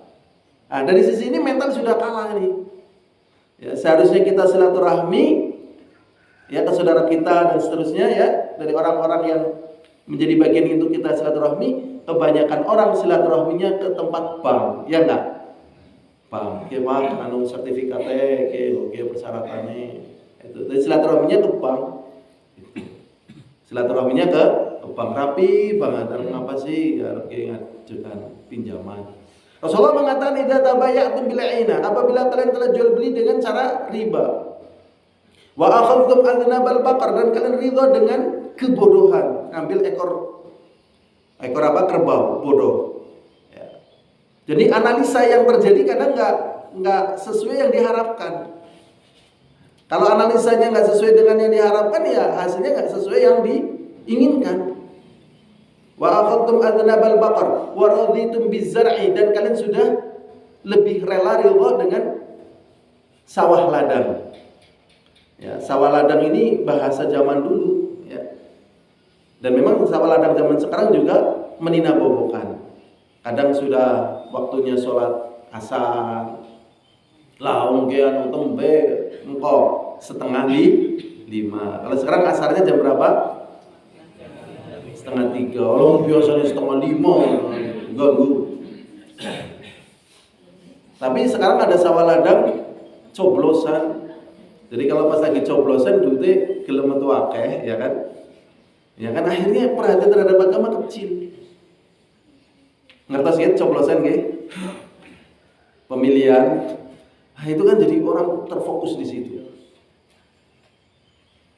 [SPEAKER 1] Nah, dari sisi ini mental sudah kalah nih. Ya, seharusnya kita silaturahmi ya ke saudara kita dan seterusnya ya, dari orang-orang yang menjadi bagian itu kita silaturahmi. Kebanyakan orang silaturahminya ke tempat bank, ya enggak? Bank, ya Pak, anu sertifikatnya, kayak persyaratannya, itu. Dan silaturahminya ke bank, silaturahminya ke bank rapi, bank antar ngapa sih? Ya, kayak ngajukan pinjaman. Rasulullah mengatakan, idza tabaya'tum bil 'aina, apabila kalian telah jual beli dengan cara riba. Wa akhadtum adnabal baqar, dan kalian ridha dengan kebodohan, ngambil ekor apa? Kerbau, bodoh. Ya. Jadi analisa yang terjadi kadang nggak sesuai yang diharapkan. Kalau analisanya nggak sesuai dengan yang diharapkan, ya hasilnya nggak sesuai yang diinginkan. Wa akhadtum adnabal baqar wa raditum bizar'i, dan kalian sudah lebih rela ridha dengan sawah ladang. Ya, sawah ladang ini bahasa zaman dulu, ya. Dan memang sawah ladang zaman sekarang juga meninabobokan. Kadang sudah waktunya sholat asar, lah ongkean tembe engko 4:30. Kalau sekarang asarnya jam berapa? 2:30. Orang biasanya 4:30 ganggu. Tapi sekarang ada sawah ladang coblosan. Jadi kalau pas lagi coblosan duitnya gelem metu akeh, ya kan? Ya kan, akhirnya perhatian terhadap agama kecil. Ngertos ya coblosan nggih? pemilihan. Nah, itu kan jadi orang terfokus di situ.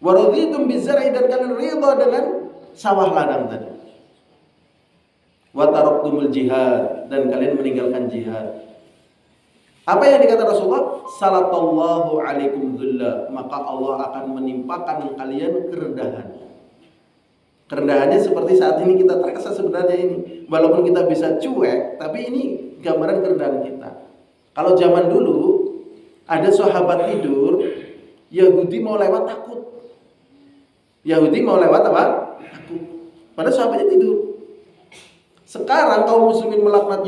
[SPEAKER 1] Waraditum bizar'i, dan kalian ridha dengan sawah ladang tadi. Wa taraktumul jihad, dan kalian meninggalkan jihad. Apa yang dikata Rasulullah? Salatallahu alaikum dhulla, maka Allah akan menimpakan kalian kerendahan. Kerendahannya seperti saat ini kita terasa sebenarnya ini. Walaupun kita bisa cuek, tapi ini gambaran kerendahan kita. Kalau zaman dulu ada sahabat tidur, Yahudi mau lewat takut. Yahudi mau lewat apa? Takut. Padahal sahabatnya tidur. Sekarang kaum muslimin melaknat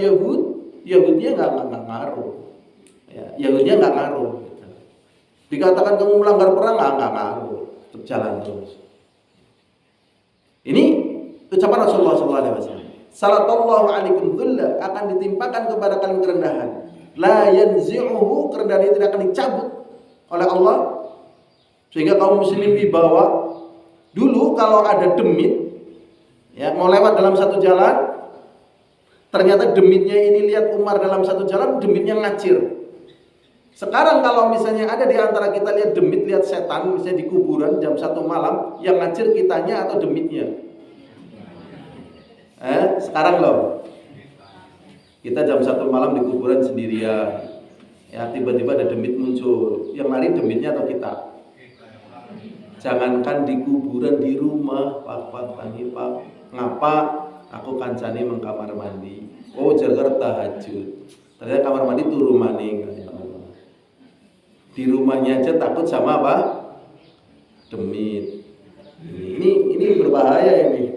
[SPEAKER 1] Yahudinya nggak ngaruh. Ya, Yahudinya nggak ngaruh. Dikatakan kamu melanggar perang nggak ngaruh, tetap jalan terus. Ini ucapan Rasulullah SAW. Salatallahu alaikum dhulla, akan ditimpakan kepada kalian kerendahan. La yanzi'uhu, kerendahan itu tidak akan dicabut oleh Allah. Sehingga kaum muslimin wibawa. Dulu kalau ada demit, ya mau lewat dalam satu jalan, ternyata demitnya ini lihat Umar dalam satu jalan, demitnya ngacir. Sekarang kalau misalnya ada di antara kita lihat demit, lihat setan, misalnya di kuburan jam 1 malam, yang ngacir kitanya atau demitnya? Sekarang loh, kita jam 1 malam di kuburan sendirian, ya tiba-tiba ada demit muncul, yang lari demitnya atau kita? Jangankan di kuburan, di rumah, Pak, ngapa aku kancane mengkamar mandi? Oh, jaga tahajud. Ternyata kamar mandi turu maning. Di rumahnya aja takut sama apa? Demit. Ini berbahaya ini.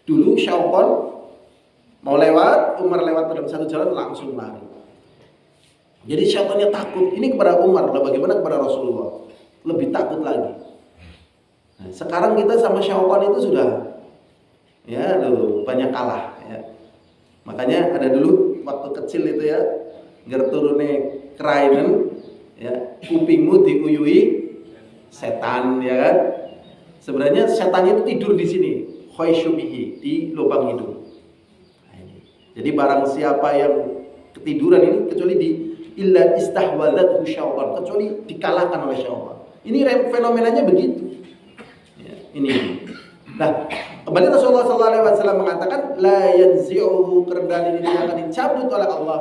[SPEAKER 1] Dulu syaitan mau lewat, Umar lewat dalam satu jalan langsung lari. Jadi syaitannya takut. Ini kepada Umar, bagaimana kepada Rasulullah? Lebih takut lagi. Nah, sekarang kita sama syaitan itu sudah banyak kalah ya. Makanya ada dulu waktu kecil itu ya, gerturune krainen ya, kupingmu diuyui setan ya kan. Sebenarnya setannya itu tidur di sini, khaysyubihi, di lubang hidung. Jadi barang siapa yang ketiduran ini, kecuali di illa istahwadathu syaitan, kecuali dikalahkan oleh syaitan. Ini fenomenanya begitu. Ya, ini. Nah, kembali Rasulullah SAW mengatakan la yanzi'uhu, kerendahan ini tidak akan dicabut oleh Allah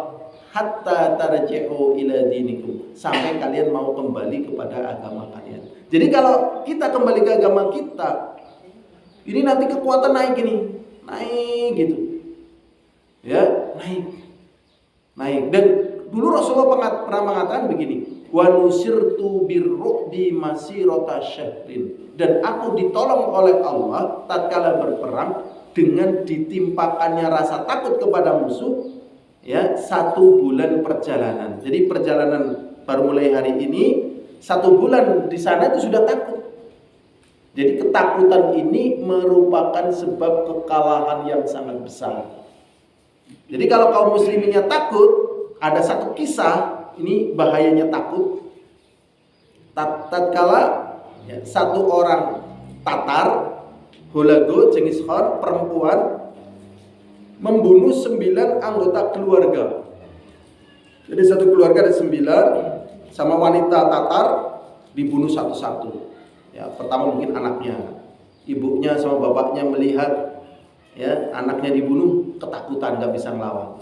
[SPEAKER 1] hatta tarji'u ila dinikum, sampai kalian mau kembali kepada agama kalian. Jadi kalau kita kembali ke agama kita, ini nanti kekuatan naik gitu. Ya, naik. Dan dulu Rasulullah pernah mengatakan begini, wa nusirtu birru'bi masirata syahrin, dan aku ditolong oleh Allah tatkala berperang dengan ditimpakannya rasa takut kepada musuh, ya, 1 bulan perjalanan. Jadi perjalanan baru mulai hari ini, 1 bulan di sana itu sudah takut. Jadi ketakutan ini merupakan sebab kekalahan yang sangat besar. Jadi kalau kaum musliminnya takut, ada satu kisah, ini bahayanya takut. Tatkala ya, 1 orang Tatar, Hulagu, Genghis Khan, perempuan, membunuh 9 anggota keluarga. Jadi satu keluarga ada 9, sama wanita Tatar dibunuh satu-satu. Ya, pertama mungkin anaknya, ibunya sama bapaknya melihat ya anaknya dibunuh, ketakutan, nggak bisa ngelawan.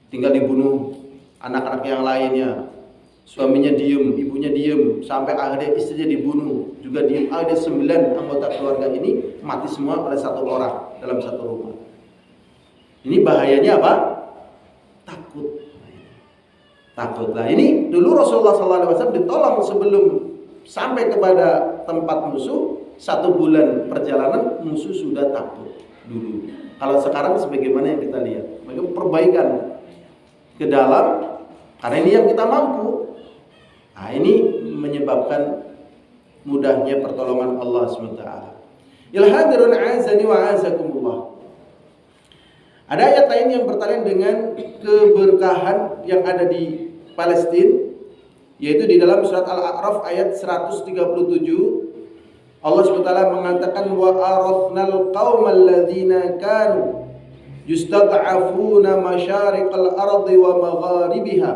[SPEAKER 1] Tinggal dibunuh anak-anak yang lainnya. Suaminya diem, ibunya diem, sampai akhirnya istrinya dibunuh, juga diem. Ada 9 anggota keluarga ini mati semua oleh 1 orang dalam satu rumah. Ini bahayanya apa? Takut. Nah ini dulu Rasulullah SAW ditolong sebelum sampai kepada tempat musuh, 1 bulan perjalanan musuh sudah takut dulu. Kalau sekarang sebagaimana yang kita lihat, bagaimana perbaikan ke dalam, karena ini yang kita mampu. Nah ini menyebabkan mudahnya pertolongan Allah SWT. Ilhadirun azani wa azakumullah. Ada ayat lain yang bertalian dengan keberkahan yang ada di Palestina, yaitu di dalam surat Al-A'raf ayat 137. Allah SWT mengatakan wa arathnal qaumal ladzina kanu yustad'afuna masyariqal ardi wa magharibiha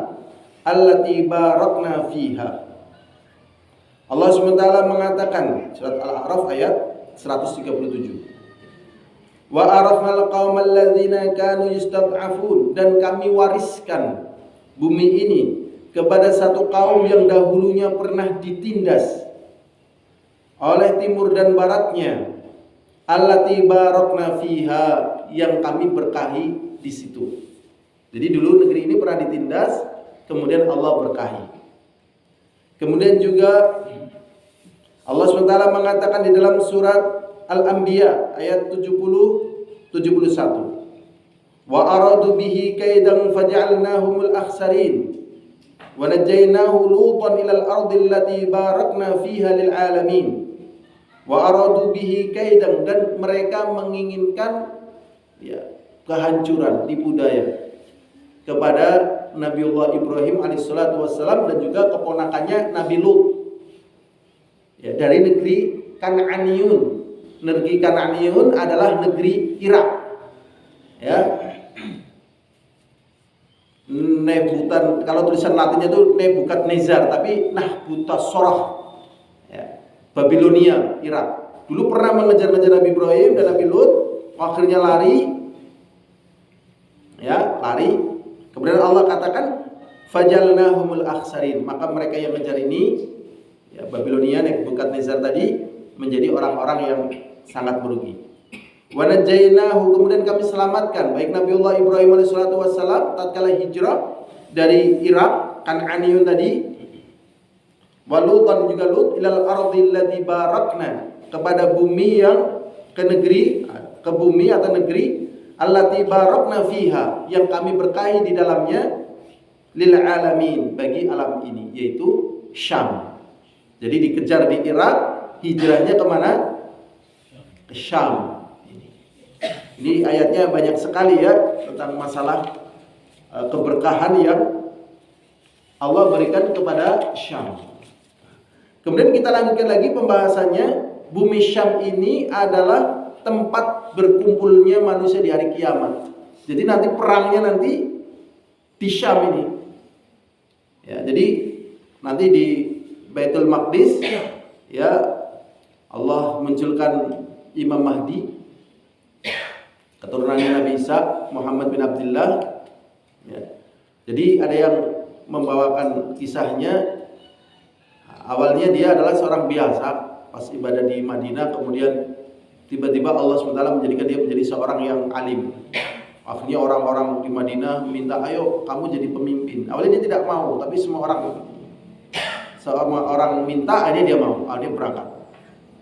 [SPEAKER 1] allati barakna fiha. Allah SWT mengatakan surat Al-A'raf ayat 137. Wa arafnal qaumal ladzina kanu yustad'afun, dan kami wariskan bumi ini kepada satu kaum yang dahulunya pernah ditindas oleh timur dan baratnya, allati barakna fiha, yang kami berkahi di situ. Jadi dulu negeri ini pernah ditindas, kemudian Allah berkahi. Kemudian juga Allah SWT mengatakan di dalam surat Al-Anbiya ayat 70-71, wa aradu bihi kaidan faj'alnahumul akhsarin wa najaynahu lutan ilal ardi allati barakna fiha lil alamin. Wa aradu bihi kaidan, dan mereka menginginkan kehancuran, tipu daya kepada Nabiullah Ibrahim alaihissalatu wassalam dan juga keponakannya Nabi Lut, dari negeri Kan'aniyun. Negeri Kan'aniyun adalah negeri Irak, Nebutan, kalau tulisan Latinnya itu Nebukadnezar, tapi Nahbutassorah, Babilonia, Irak. Dulu pernah mengejar-ngejar Nabi Ibrahim dan Nabi Lut, akhirnya lari. Kemudian Allah katakan fajalnahumul akhsarin, maka mereka yang ngejar ini, Babilonia, Nebukadnezar tadi, menjadi orang-orang yang sangat merugi. Wa najainahu, kemudian kami selamatkan baik Nabiullah Ibrahim alaihissalatu wassalam tatkala hijrah dari Irak Kan'aniyun tadi, wa Lutan juga Lut, ilal ardi allati barakna, kepada bumi yang ke bumi atau negeri allati barakna fiha, yang kami berkahi di dalamnya, lil alamin, bagi alam ini, yaitu Syam. Jadi dikejar di Irak, hijrahnya kemana? Ke Syam. Ini ayatnya banyak sekali tentang masalah keberkahan yang Allah berikan kepada Syam. Kemudian kita lanjutkan lagi pembahasannya. Bumi Syam ini adalah tempat berkumpulnya manusia di hari kiamat. Jadi nanti perangnya nanti di Syam ini. Jadi nanti di Baitul Maqdis, Allah munculkan Imam Mahdi, keturunannya Nabi Isa, Muhammad bin Abdullah. Jadi ada yang membawakan kisahnya. Awalnya dia adalah seorang biasa, pas ibadah di Madinah, kemudian tiba-tiba Allah SWT menjadikan dia menjadi seorang yang alim. Akhirnya orang-orang di Madinah minta, ayo kamu jadi pemimpin. Awalnya dia tidak mau, tapi semua orang minta, akhirnya dia mau. Dia berangkat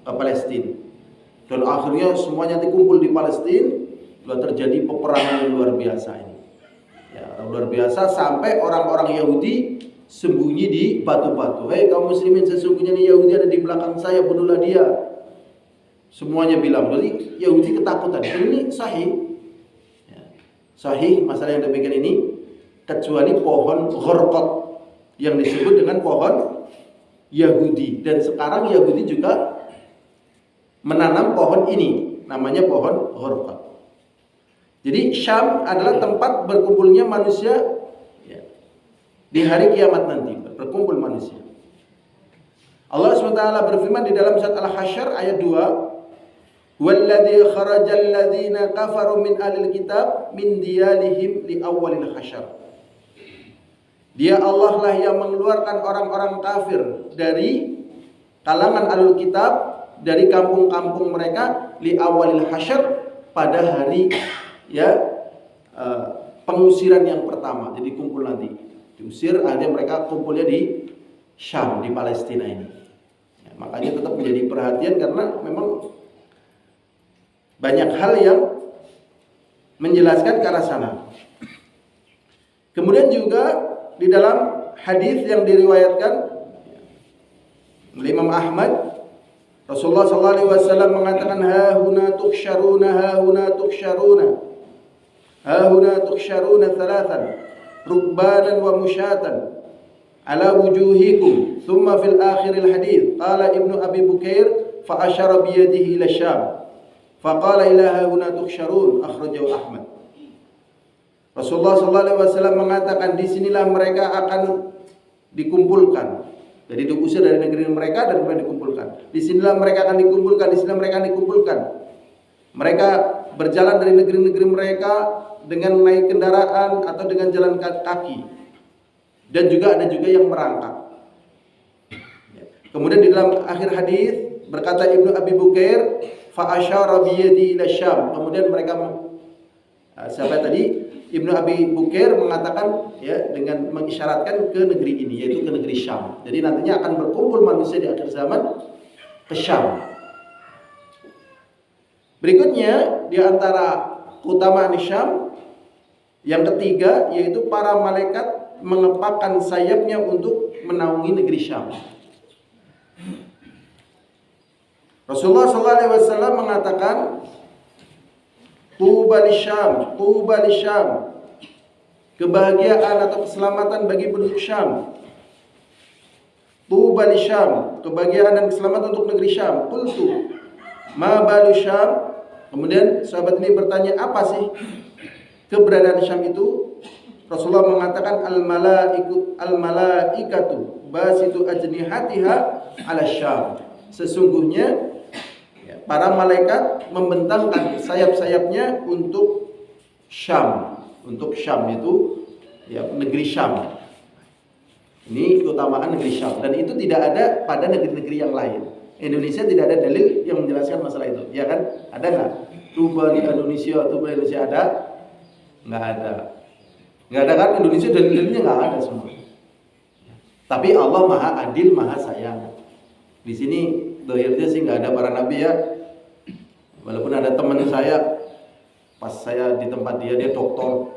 [SPEAKER 1] ke Palestina. Dan akhirnya semuanya dikumpul di Palestina. Telah terjadi peperangan yang luar biasa ini. Luar biasa sampai orang-orang Yahudi sembunyi di batu-batu. Hei kaum muslimin, sesungguhnya nih Yahudi ada di belakang saya, bunuhlah dia. Semuanya bilang. Jadi Yahudi ketakutan. Dan ini sahih masalah yang demikian ini, kecuali pohon gharqad yang disebut dengan pohon Yahudi. Dan sekarang Yahudi juga menanam pohon ini, namanya pohon gharqad. Jadi Syam adalah tempat berkumpulnya manusia di hari kiamat nanti, berkumpul manusia. Allah SWT berfirman di dalam surat Al-Hasyr ayat 2, "Walladzi kharajal ladzina kafaru min ahlil kitab min diyalihim li awwalil hasyr." Dia Allah lah yang mengeluarkan orang-orang kafir dari kalangan ahlul kitab, dari kampung-kampung mereka, li awwalil hasyr, pada hari pengusiran yang pertama. Jadi kumpul nanti diusir, akhirnya mereka kumpulnya di Syam, di Palestina ini. Makanya tetap menjadi perhatian karena memang banyak hal yang menjelaskan ke arah sana. Kemudian juga di dalam hadis yang diriwayatkan oleh Imam Ahmad, Rasulullah SAW mengatakan, ha huna tukhsyaruna thalathan rukbanan wa musyatan ala wujuhikum thumma fil akhiril hadith qala ibnu Abi Bukair fa asyara bi yadihi ila Syam fa qala ila huna tukhsyarun, akhrajahu Ahmad. Rasulullah SAW mengatakan disinilah mereka akan dikumpulkan. Jadi diusir dari negeri mereka dan kemudian dikumpulkan. Disinilah mereka akan dikumpulkan, disinilah mereka akan dikumpulkan. Mereka berjalan dari negeri-negeri mereka dengan naik kendaraan atau dengan jalan kaki. Dan juga ada juga yang merangkak. Kemudian di dalam akhir hadis berkata Ibnu Abi Bukair, fa asyara bi yadi ila Syam. Kemudian mereka siapa tadi? Ibnu Abi Bukair mengatakan ya dengan mengisyaratkan ke negeri ini, yaitu ke negeri Syam. Jadi nantinya akan berkumpul manusia di akhir zaman ke Syam. Berikutnya di antara keutamaan Syam yang ketiga yaitu para malaikat mengepakkan sayapnya untuk menaungi negeri Syam. Rasulullah SAW mengatakan, Tuba li Syam, tuba li Syam. Kebahagiaan atau keselamatan bagi penduduk Syam. Tuba li Syam, kebahagiaan dan keselamatan untuk negeri Syam. Qultu, ma balu Syam? Kemudian sahabat ini bertanya, apa sih keberadaan Syam itu? Rasulullah mengatakan al-malaikatu basitu ajnihatiha ala Syam. Sesungguhnya para malaikat membentangkan sayap-sayapnya untuk Syam. Untuk Syam itu ya negeri Syam. Ini keutamaan negeri Syam dan itu tidak ada pada negeri-negeri yang lain. Indonesia tidak ada dalil yang menjelaskan masalah itu, ya kan? Ada nggak? Tuba di Indonesia, tuba di Indonesia ada? Nggak ada. Nggak ada kan? Indonesia dalil-dalilnya nggak ada semua. Tapi Allah Maha Adil, Maha Sayang. Di sini dohirnya sih nggak ada para nabi ya. Walaupun ada teman saya, pas saya di tempat dia dokter,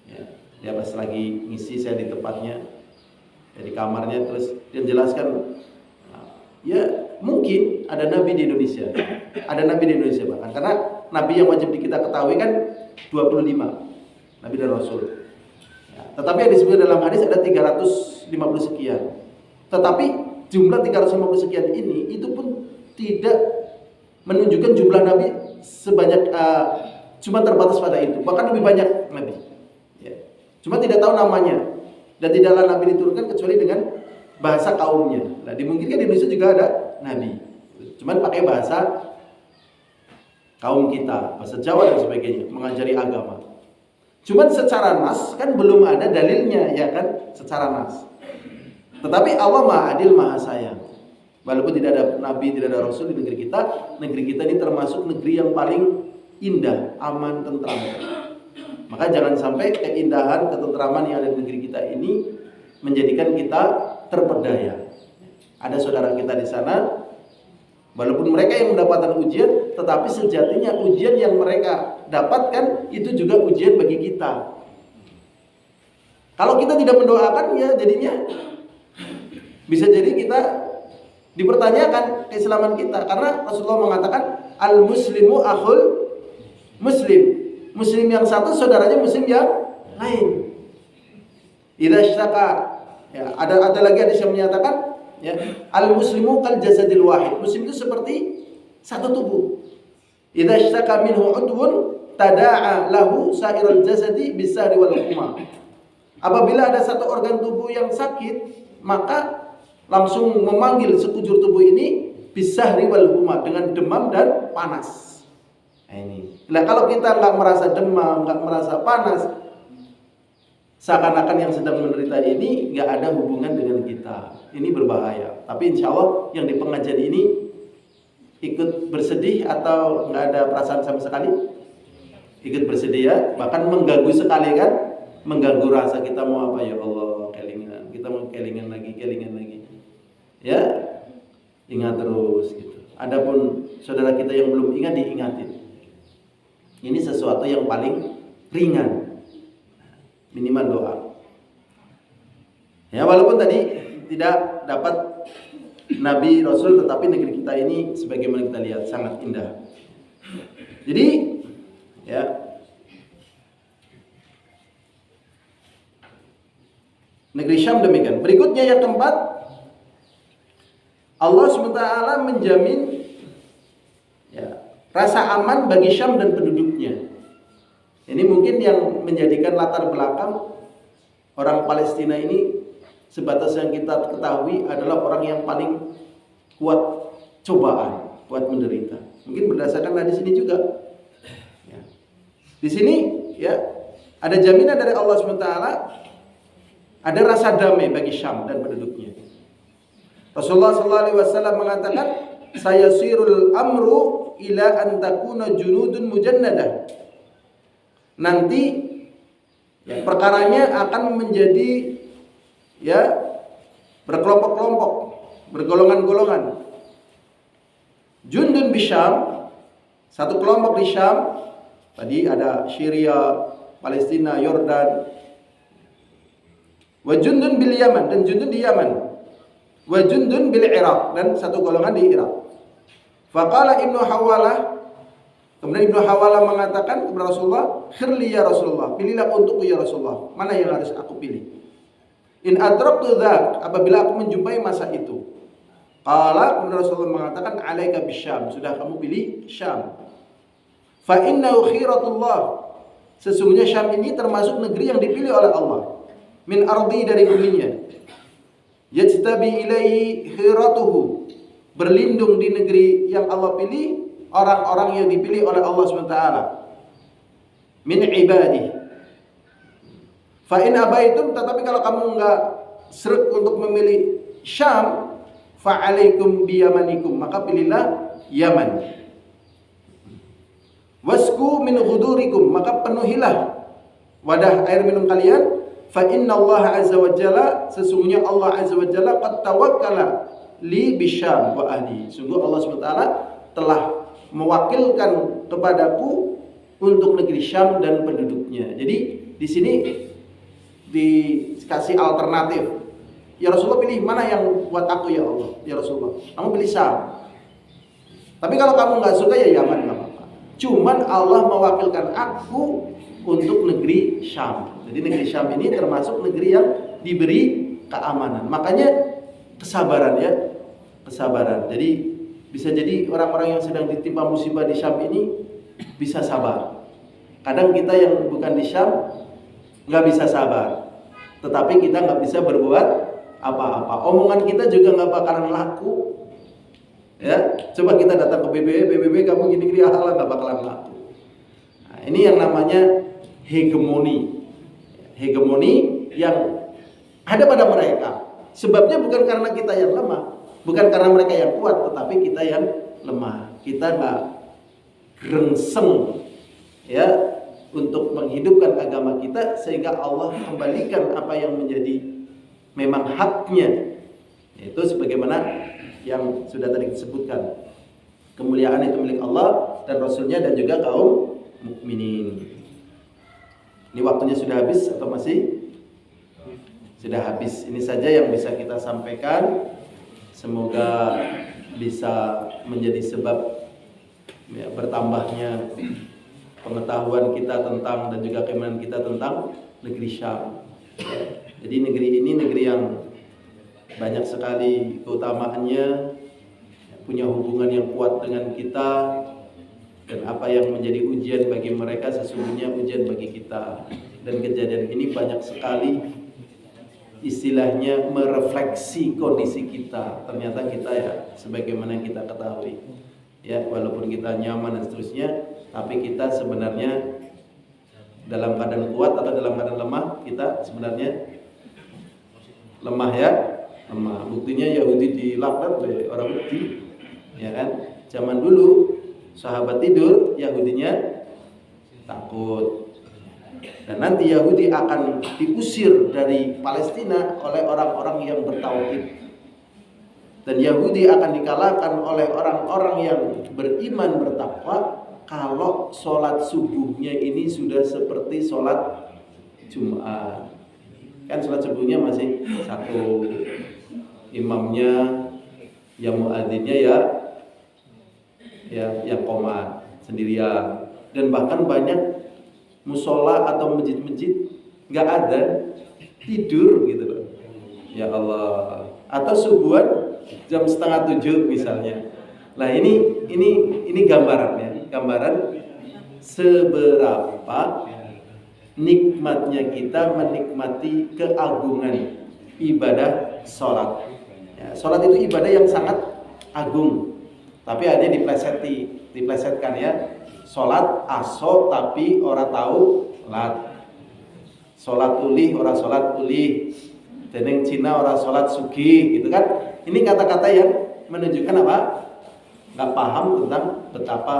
[SPEAKER 1] ya, dia pas lagi ngisi saya di tempatnya, ya, di kamarnya, terus dia jelaskan, ya mungkin ada nabi di Indonesia, ada nabi di Indonesia bahkan, karena nabi yang wajib kita ketahui kan 25, nabi dan rasul. Ya, tetapi yang disebut dalam hadis ada 350 sekian. Tetapi jumlah 350 sekian ini itu pun tidak menunjukkan jumlah nabi sebanyak cuma terbatas pada itu, bahkan lebih banyak nabi. Ya. Cuma tidak tahu namanya dan tidaklah nabi diturunkan kecuali dengan bahasa kaumnya. Nah, dimungkinkan di Indonesia juga ada nabi, cuman pakai bahasa kaum kita, bahasa Jawa dan sebagainya, mengajari agama. Cuman secara nas kan belum ada dalilnya, ya kan? Secara nas. Tetapi Allah Maha Adil, Maha Sayang. Walaupun tidak ada nabi, tidak ada rasul di negeri kita ini termasuk negeri yang paling indah, aman, tentram. Maka jangan sampai keindahan, ketentraman yang ada di negeri kita ini menjadikan kita terperdaya. Ada saudara kita di sana, walaupun mereka yang mendapatkan ujian, tetapi sejatinya ujian yang mereka dapatkan itu juga ujian bagi kita. Kalau kita tidak mendoakan, ya jadinya bisa jadi kita dipertanyakan keislaman kita, karena Rasulullah mengatakan al-muslimu akhul muslim. Muslim yang satu saudaranya muslim yang lain. Idza syaka, ya, ada lagi hadis yang menyatakan ya, al-muslimu kal jasadil wahid. Muslim itu seperti satu tubuh. Idza syaka minhu udwun tada'a lahu sa'irul jasadi bisahri wal humma. Apabila ada satu organ tubuh yang sakit, maka langsung memanggil sekujur tubuh ini bisahri wal humma, dengan demam dan panas. Nah, ini. Nah, kalau kita nggak merasa demam, nggak merasa panas, seakan-akan yang sedang menderita ini nggak ada hubungan dengan kita. Ini berbahaya. Tapi insya Allah yang di pengajian ini ikut bersedih atau nggak ada perasaan sama sekali? Ikut bersedih ya, bahkan mengganggu sekali kan? Mengganggu rasa kita mau apa, ya Allah, kelingan. Kita mau kelingan lagi. Ya, ingat terus gitu. Adapun saudara kita yang belum ingat, diingatin. Ini sesuatu yang paling ringan, minimal doa. Ya, walaupun tadi tidak dapat nabi rasul, tetapi negeri kita ini sebagaimana kita lihat sangat indah. Jadi ya, negeri Syam demikian. Berikutnya yang keempat, Allah SWT menjamin ya, rasa aman bagi Syam dan penduduknya. Ini Ini mungkin yang menjadikan latar belakang orang Palestina ini sebatas yang kita ketahui adalah orang yang paling kuat cobaan, kuat menderita. Mungkin berdasarkan hadis ini juga. Ya. Di sini ya ada jaminan dari Allah SWT, ada rasa damai bagi Syam dan penduduknya. Rasulullah SAW mengatakan, sayasirul amru ila an takuna junudun mujannadah. Nanti ya, perkaranya akan menjadi ya berkelompok-kelompok, bergolongan-golongan. Jundun bisyam, satu kelompok di Syam. Tadi ada Syria, Palestina, Yordan. Wa jundun bil Yaman, dan jundun di Yaman. Wa jundun bil Iraq, dan satu golongan di Irak. Faqala Ibnu Hawalah, kemudian Ibnu Hawalah mengatakan kepada Rasulullah, "Khirli ya Rasulullah, pilihlah untukku ya Rasulullah, mana yang harus aku pilih? In adraktu dzak, apabila aku menjumpai masa itu." Qala, kemudian Rasulullah mengatakan, "Alaika bisyam, sudah kamu pilih Syam. Fa innahu khiratullah, sesungguhnya Syam ini termasuk negeri yang dipilih oleh Allah. Min ardi, dari buminya. Yajtabi ilaihi khiratuhu, berlindung di negeri yang Allah pilih orang-orang yang dipilih oleh Allah SWT. Min ibadi. Fa in abaitum, tetapi kalau kamu enggak seret untuk memilih Syam, fa alaikum bi yamanikum, maka pilihlah Yaman. Wasku min ghudurikum, maka penuhilah wadah air minum kalian. Fa inna Allah azza wa jalla, sesungguhnya Allah azza wa jalla qad tawakkala li bisyam wa ahli, sungguh Allah SWT telah mewakilkan kepadaku untuk negeri Syam dan penduduknya. Jadi di sini dikasih alternatif. Ya Rasulullah, pilih mana yang buat aku ya Allah, ya Rasulullah. Kamu pilih Syam. Tapi kalau kamu nggak suka ya Yaman, nggak apa-apa. Cuman Allah mewakilkan aku untuk negeri Syam. Jadi negeri Syam ini termasuk negeri yang diberi keamanan. Makanya kesabaran ya, kesabaran. Jadi bisa jadi orang-orang yang sedang ditimpa musibah di Syam ini bisa sabar. Kadang kita yang bukan di Syam nggak bisa sabar, tetapi kita nggak bisa berbuat apa-apa. Omongan kita juga nggak bakalan laku. Ya, coba kita datang ke PBB kamu gini-gini ala nggak bakalan laku. Nah, ini yang namanya hegemoni yang ada pada mereka. Sebabnya bukan karena kita yang lemah, bukan karena mereka yang kuat, tetapi kita yang lemah. Kita nggak gerengseng ya untuk menghidupkan agama kita, sehingga Allah kembalikan apa yang menjadi memang haknya, yaitu sebagaimana yang sudah tadi disebutkan, kemuliaan itu milik Allah dan Rasulnya dan juga kaum mukminin. Ini waktunya sudah habis atau masih? Sudah habis. Ini saja yang bisa kita sampaikan. Semoga bisa menjadi sebab ya, bertambahnya pengetahuan kita tentang dan juga keimanan kita tentang negeri Syam. Jadi negeri ini negeri yang banyak sekali keutamaannya, punya hubungan yang kuat dengan kita, dan apa yang menjadi ujian bagi mereka sesungguhnya ujian bagi kita. Dan kejadian ini banyak sekali istilahnya merefleksi kondisi kita. Ternyata kita ya sebagaimana kita ketahui ya, walaupun kita nyaman dan seterusnya, tapi kita sebenarnya dalam keadaan kuat atau dalam keadaan lemah, kita sebenarnya lemah ya, lemah. Buktinya Yahudi dilaknat oleh orang Yahudi ya kan. Zaman dulu sahabat tidur, Yahudinya takut. Dan nanti Yahudi akan diusir dari Palestina oleh orang-orang yang bertauhid. Dan Yahudi akan dikalahkan oleh orang-orang yang beriman bertakwa kalau sholat subuhnya ini sudah seperti sholat Jumat. Kan sholat subuhnya masih satu, imamnya, ya muadzinnya ya yang qomat sendirian. Dan bahkan banyak musola atau masjid-masjid nggak ada, tidur gitu loh. Ya Allah. Atau subuhan jam 6:30 misalnya. Nah ini gambarannya, gambaran seberapa nikmatnya kita menikmati keagungan ibadah sholat. Ya, sholat itu ibadah yang sangat agung, tapi ada diplesetkan ya. Sholat aso tapi orang tahu lat. Sholat ulih orang sholat ulih. Deneng Cina orang sholat sugi, gitu kan? Ini kata-kata yang menunjukkan apa? Nggak paham tentang betapa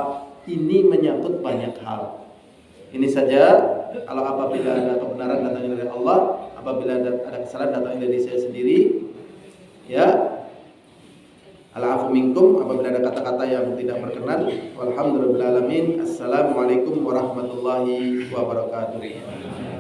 [SPEAKER 1] ini menyangkut banyak hal. Ini saja. Kalau apabila ada kebenaran datangnya dari Allah, apabila ada kesalahan datangnya dari saya sendiri, ya. Al-afu minkum, apabila ada kata-kata yang tidak berkenan. Walhamdulillahirabbil alamin. Assalamualaikum warahmatullahi wabarakatuh.